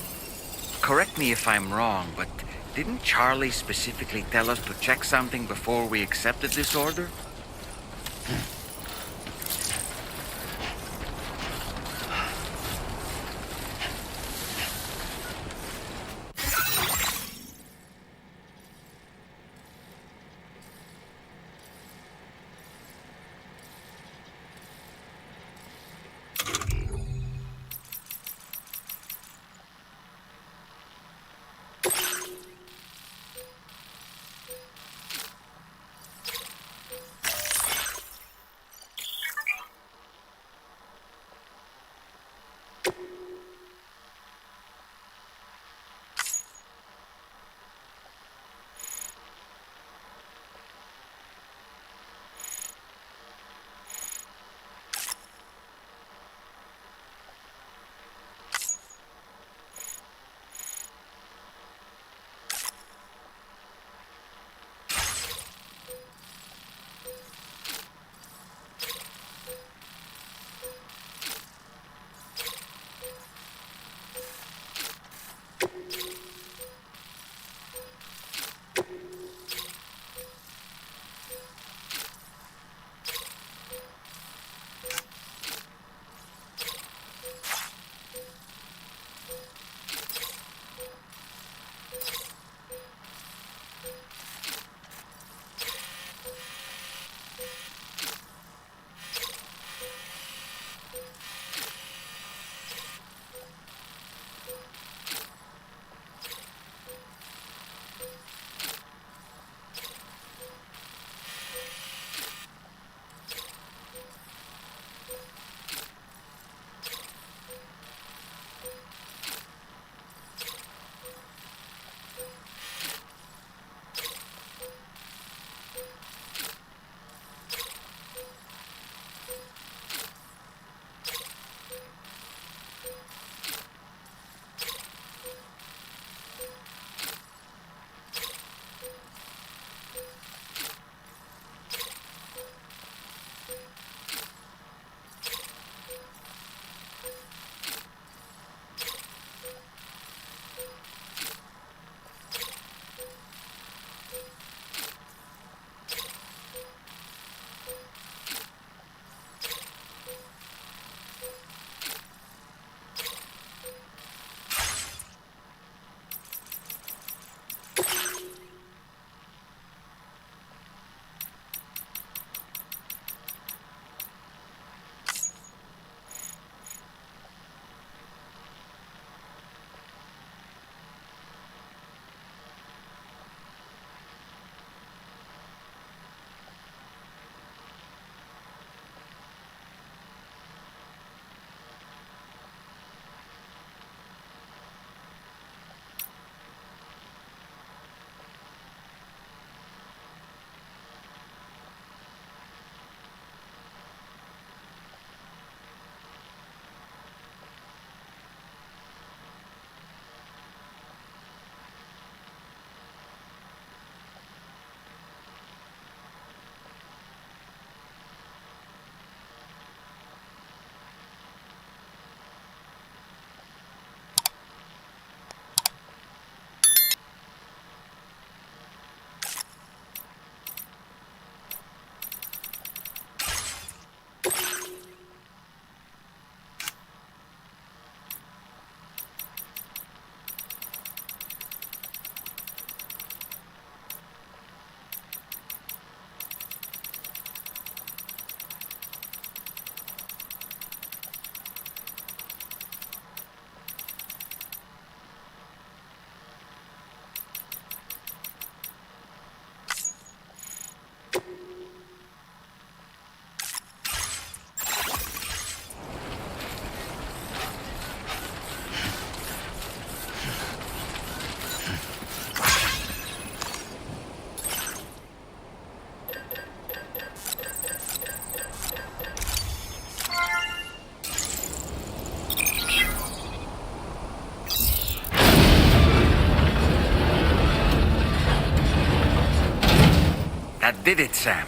Correct me if I'm wrong, but didn't Charlie specifically tell us to check something before we accepted this order? That did it, Sam.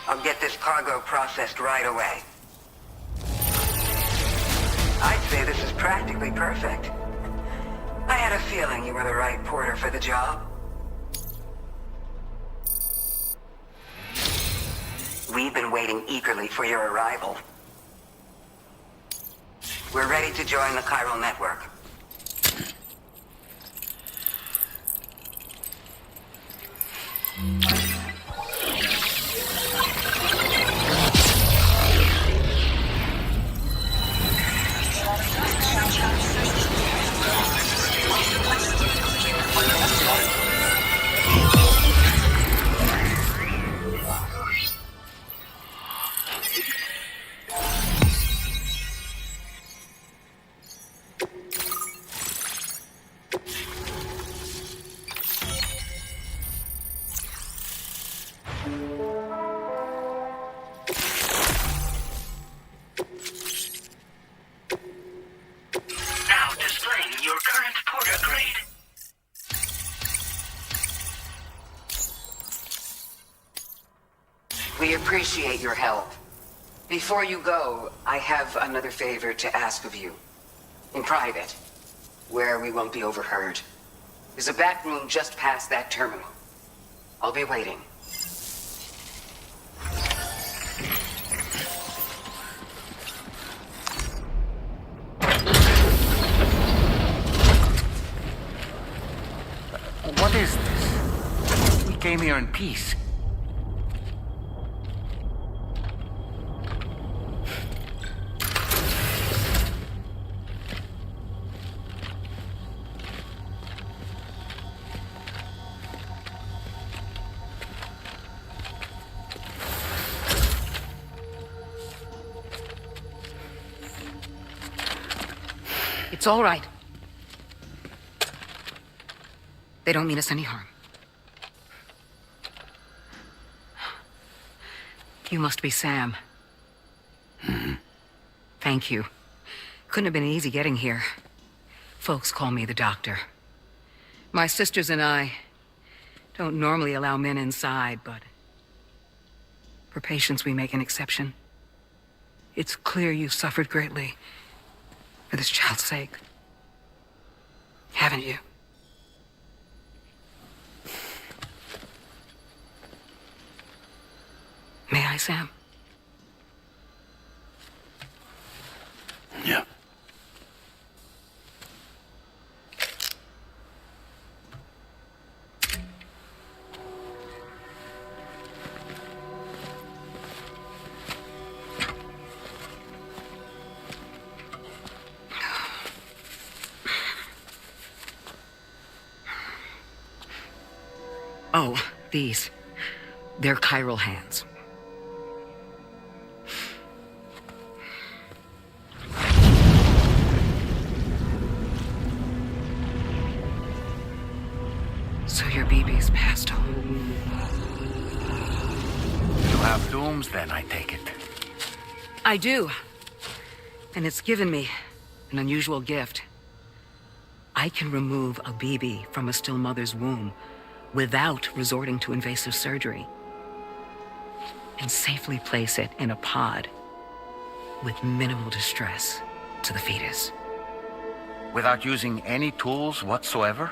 I'll get this cargo processed right away. I'd say this is practically perfect. I had a feeling you were the right porter for the job. We've been waiting eagerly for your arrival. We're ready to join the chiral network. Now displaying your current porter grade. We appreciate your help. Before you go, I have another favor to ask of you. In private, where we won't be overheard. There's a back room just past that terminal. I'll be waiting. What is this? We came here in peace. It's all right. They don't mean us any harm. You must be Sam. Thank you. Couldn't have been easy getting here. Folks call me the doctor. My sisters and I don't normally allow men inside, but for patients we make an exception. It's clear you suffered greatly for this child's sake. Haven't you? May I, Sam? Yeah. Oh, these. They're chiral hands. So your BB's passed on. You have dooms then, I take it. I do. And it's given me an unusual gift. I can remove a BB from a still mother's womb without resorting to invasive surgery, and safely place it in a pod with minimal distress to the fetus. Without using any tools whatsoever?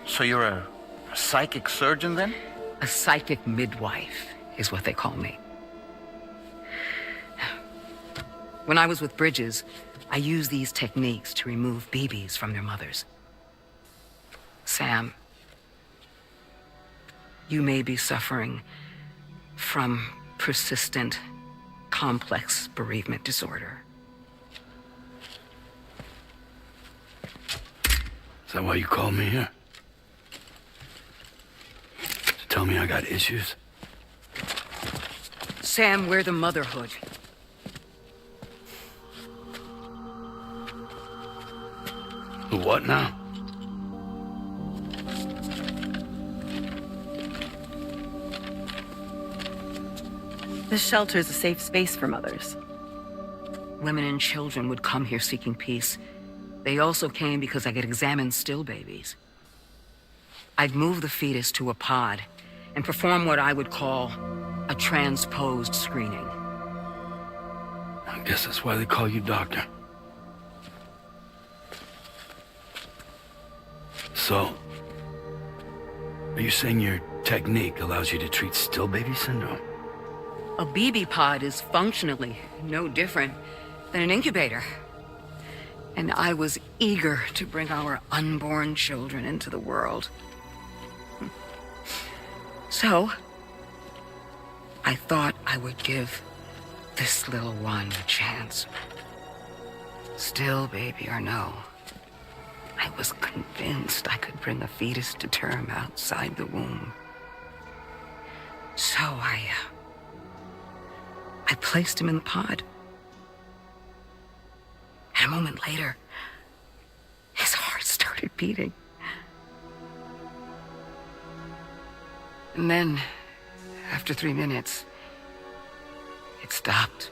So you're a psychic surgeon then? A psychic midwife is what they call me. When I was with Bridges, I used these techniques to remove BBs from their mothers. Sam, you may be suffering from persistent, complex bereavement disorder. Is that why you called me here? To tell me I got issues? Sam, we're the motherhood. The what now? This shelter is a safe space for mothers. Women and children would come here seeking peace. They also came because I could examine still babies. I'd move the fetus to a pod and perform what I would call A transposed screening. I guess that's why they call you doctor. So, are you saying your technique allows you to treat still baby syndrome? A BB pod is functionally no different than an incubator. And I was eager to bring our unborn children into the world. So, I thought I would give this little one a chance. Still baby or no, I was convinced I could bring a fetus to term outside the womb. So I placed him in the pod. And a moment later, his heart started beating. And then, after 3 minutes, it stopped.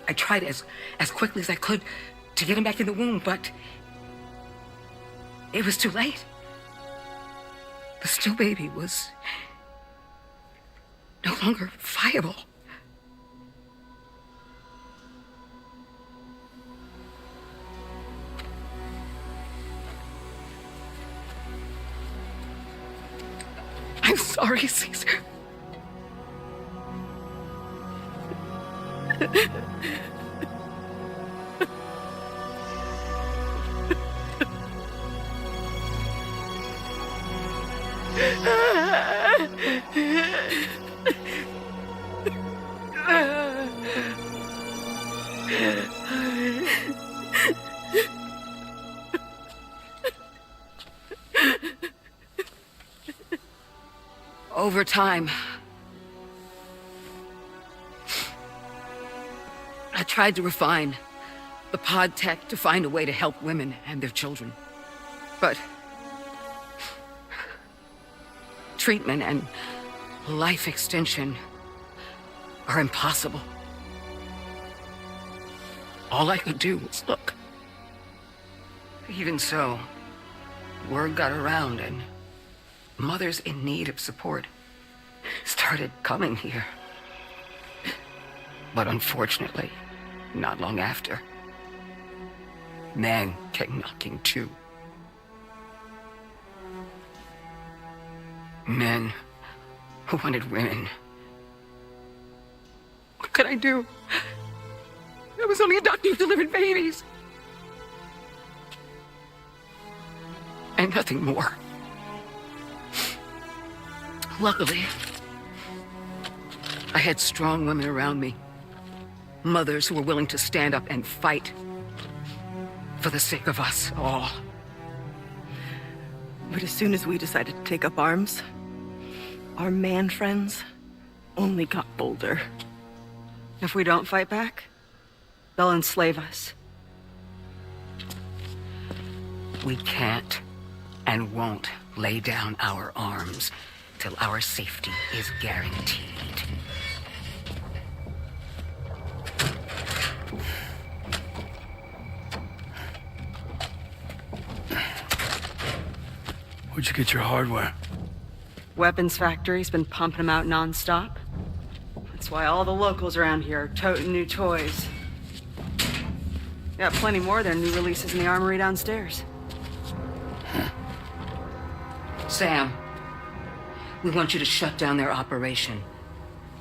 I tried as quickly as I could to get him back in the womb, but it was too late. The still baby was no longer viable. I'm sorry, Caesar. Over time, I tried to refine the pod tech to find a way to help women and their children. But treatment and life extension are impossible. All I could do was look. Even so, word got around and mothers in need of support started coming here. But unfortunately, not long after, men came knocking too. Men who wanted women. What could I do? I was only a doctor who delivered babies. And nothing more. Luckily, I had strong women around me. Mothers who were willing to stand up and fight for the sake of us all. But as soon as we decided to take up arms, our man friends only got bolder. If we don't fight back, they'll enslave us. We can't and won't lay down our arms till our safety is guaranteed. Where'd you get your hardware? Weapons factory's been pumping them out non-stop. That's why all the locals around here are toting new toys. Got plenty more of their new releases in the armory downstairs. Sam, we want you to shut down their operation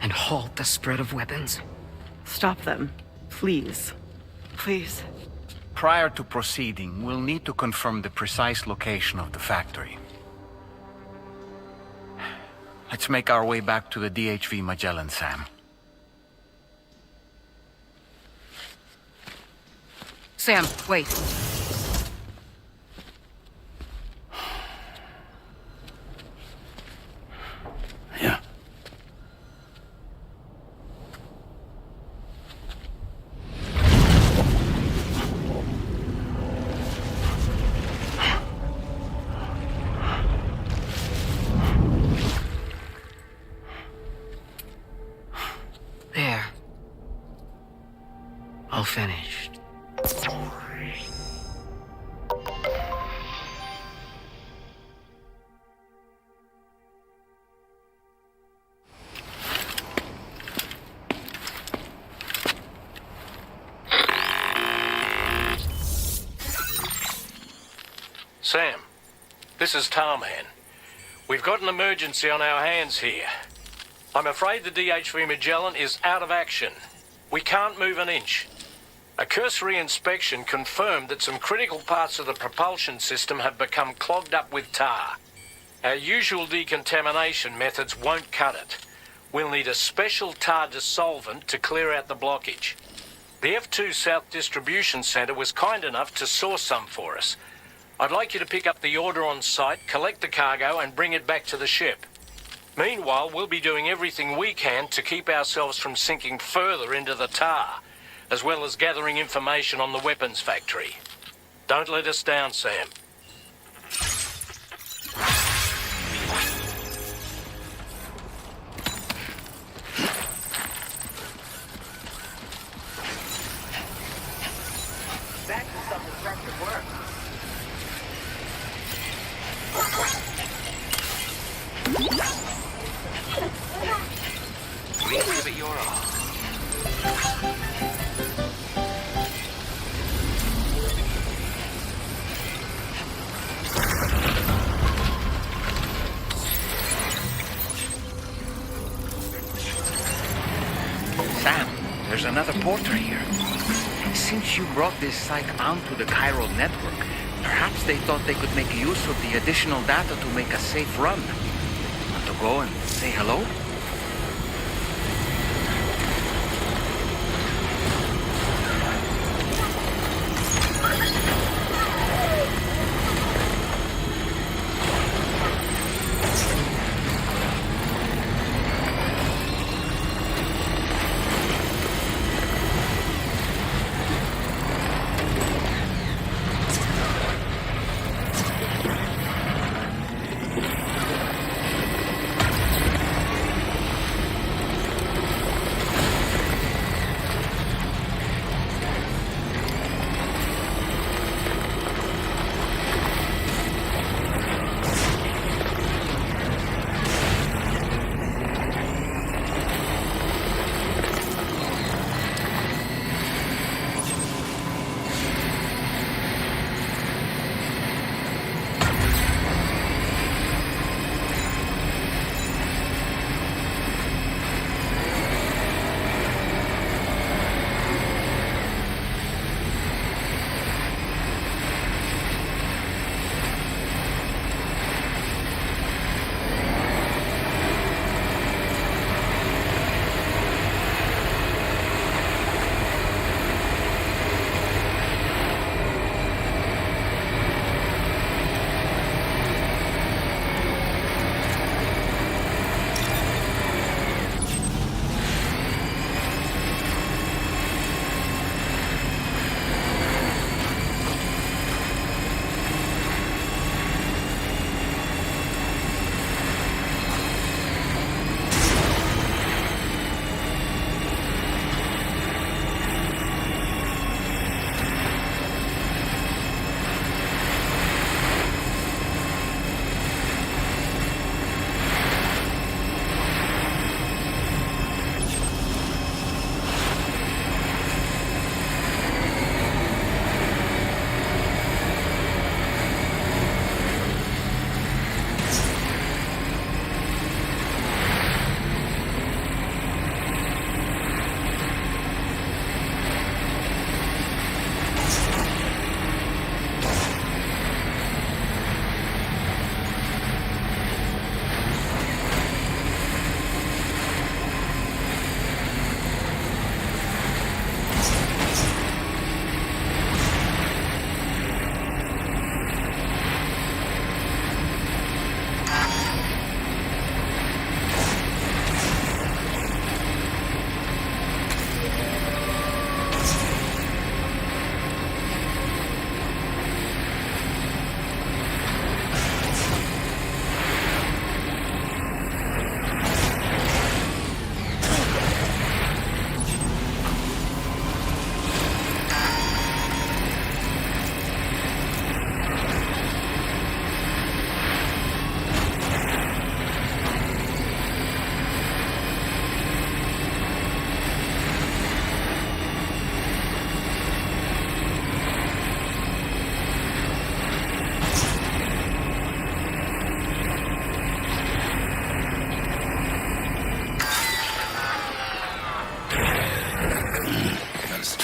and halt the spread of weapons. Stop them, please. Please. Prior to proceeding, we'll need to confirm the precise location of the factory. Let's make our way back to the DHV Magellan, Sam. Sam, wait. Yeah. There. All finished. This is Tarman. We've got an emergency on our hands here. I'm afraid the DHV Magellan is out of action. We can't move an inch. A cursory inspection confirmed that some critical parts of the propulsion system have become clogged up with tar. Our usual decontamination methods won't cut it. We'll need a special tar dissolvent to clear out the blockage. The F2 South Distribution Centre was kind enough to source some for us. I'd like you to pick up the order on site, collect the cargo and bring it back to the ship. Meanwhile, we'll be doing everything we can to keep ourselves from sinking further into the tar, as well as gathering information on the weapons factory. Don't let us down, Sam. Back to some impressive work. Please give it your all. Sam, there's another porter here. Since you brought this site onto the chiral network, perhaps they thought they could make use of the additional data to make a safe run. Want to go and say hello?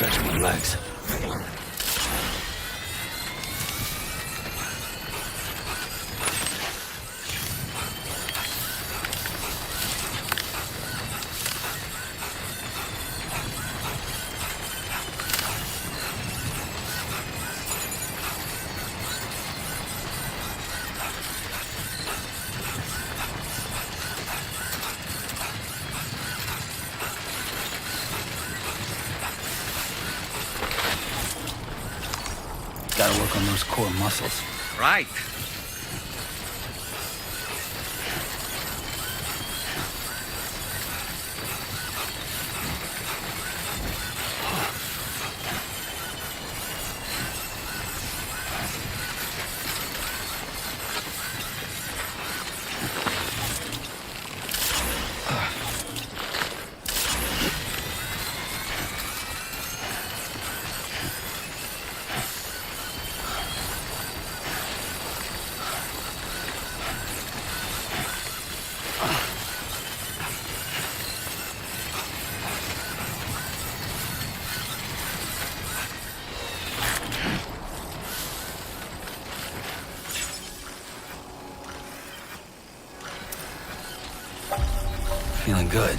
stretching my legs. Gotta work on those core muscles. Right. Feeling good.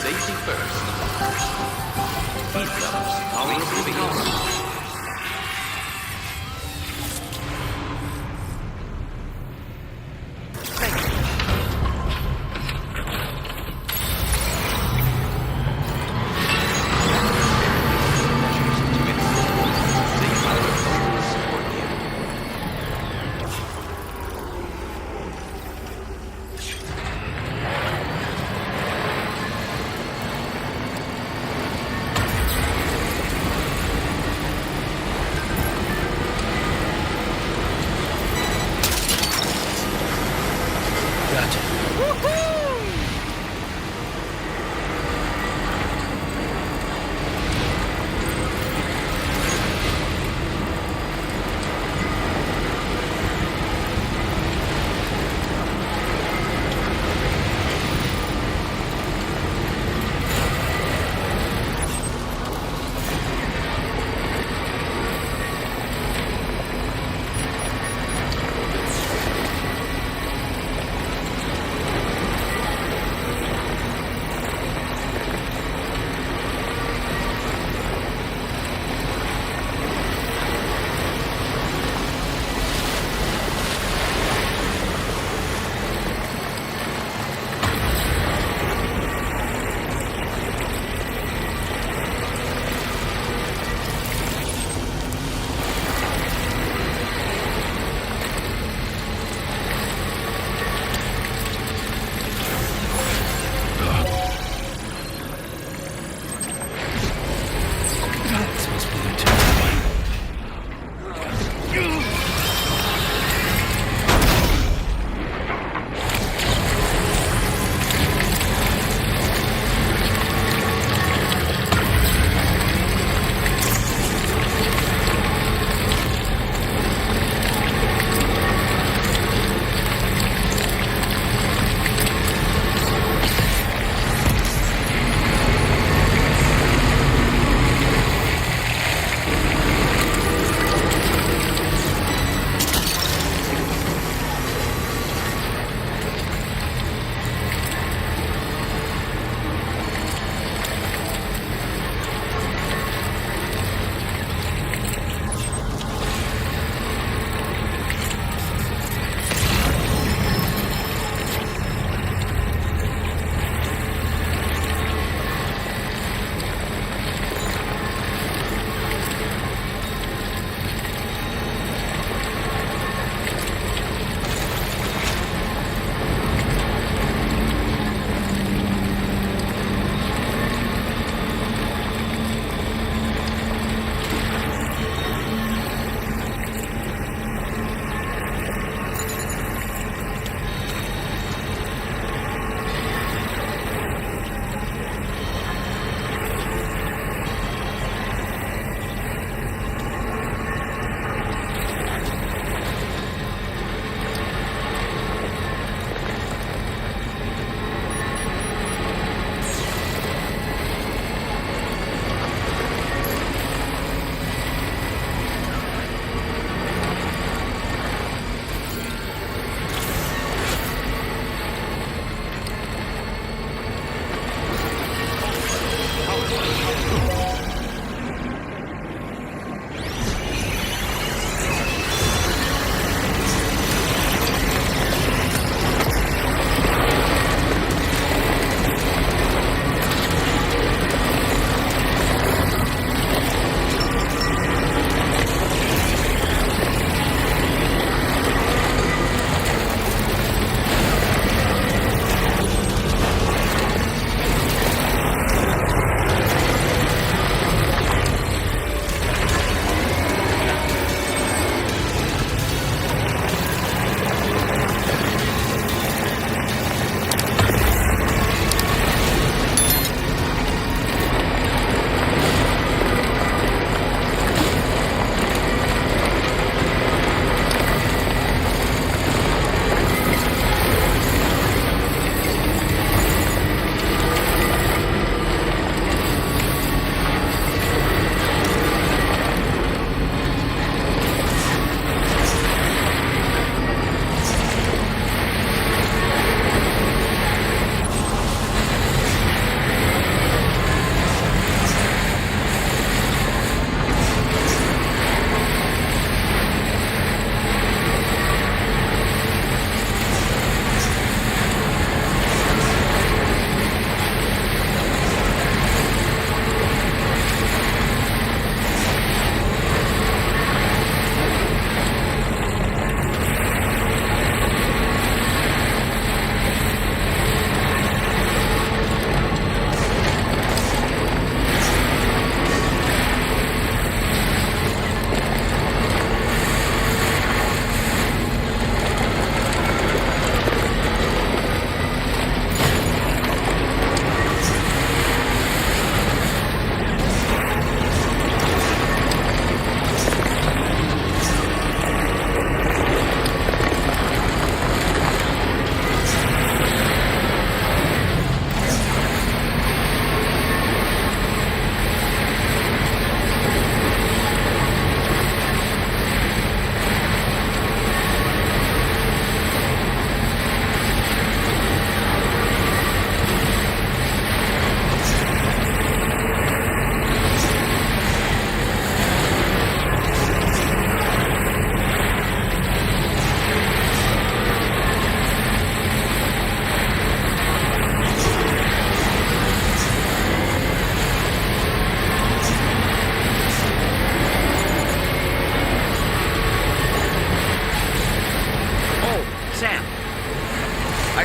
Safety first. Heat levels tolerably normal.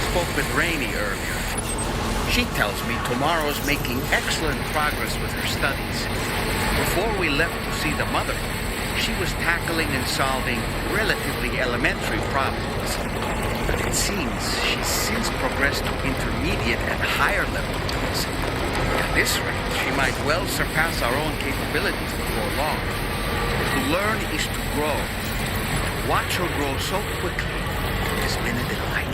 spoke with Rainey earlier. She tells me Tomorrow's making excellent progress with her studies. Before we left to see the mother, she was tackling and solving relatively elementary problems. But it seems she's since progressed to intermediate and higher level ones. At this rate, she might well surpass our own capabilities before long. To learn is to grow. Watch her grow so quickly has been a delight.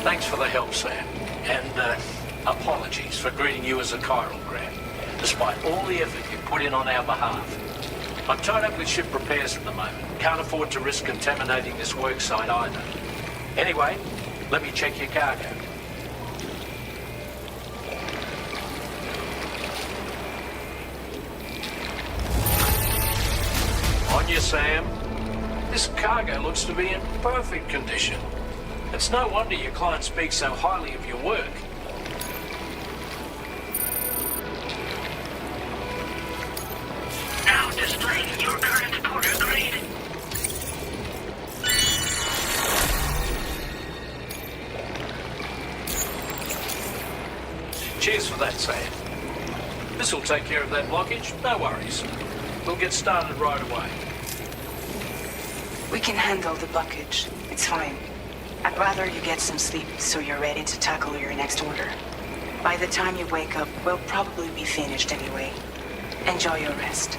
Thanks for the help, Sam. And apologies for greeting you as a chiral grad, despite all the effort you put in on our behalf. I'm tied up with ship repairs at the moment. Can't afford to risk contaminating this work site either. Anyway, let me check your cargo. On you, Sam. This cargo looks to be in perfect condition. It's no wonder your client speaks so highly of your work. Now displaying your current porter grade. Cheers for that, Sam. This'll take care of that blockage, no worries. We'll get started right away. We can handle the blockage. It's fine. I'd rather you get some sleep so you're ready to tackle your next order. By the time you wake up, we'll probably be finished anyway. Enjoy your rest.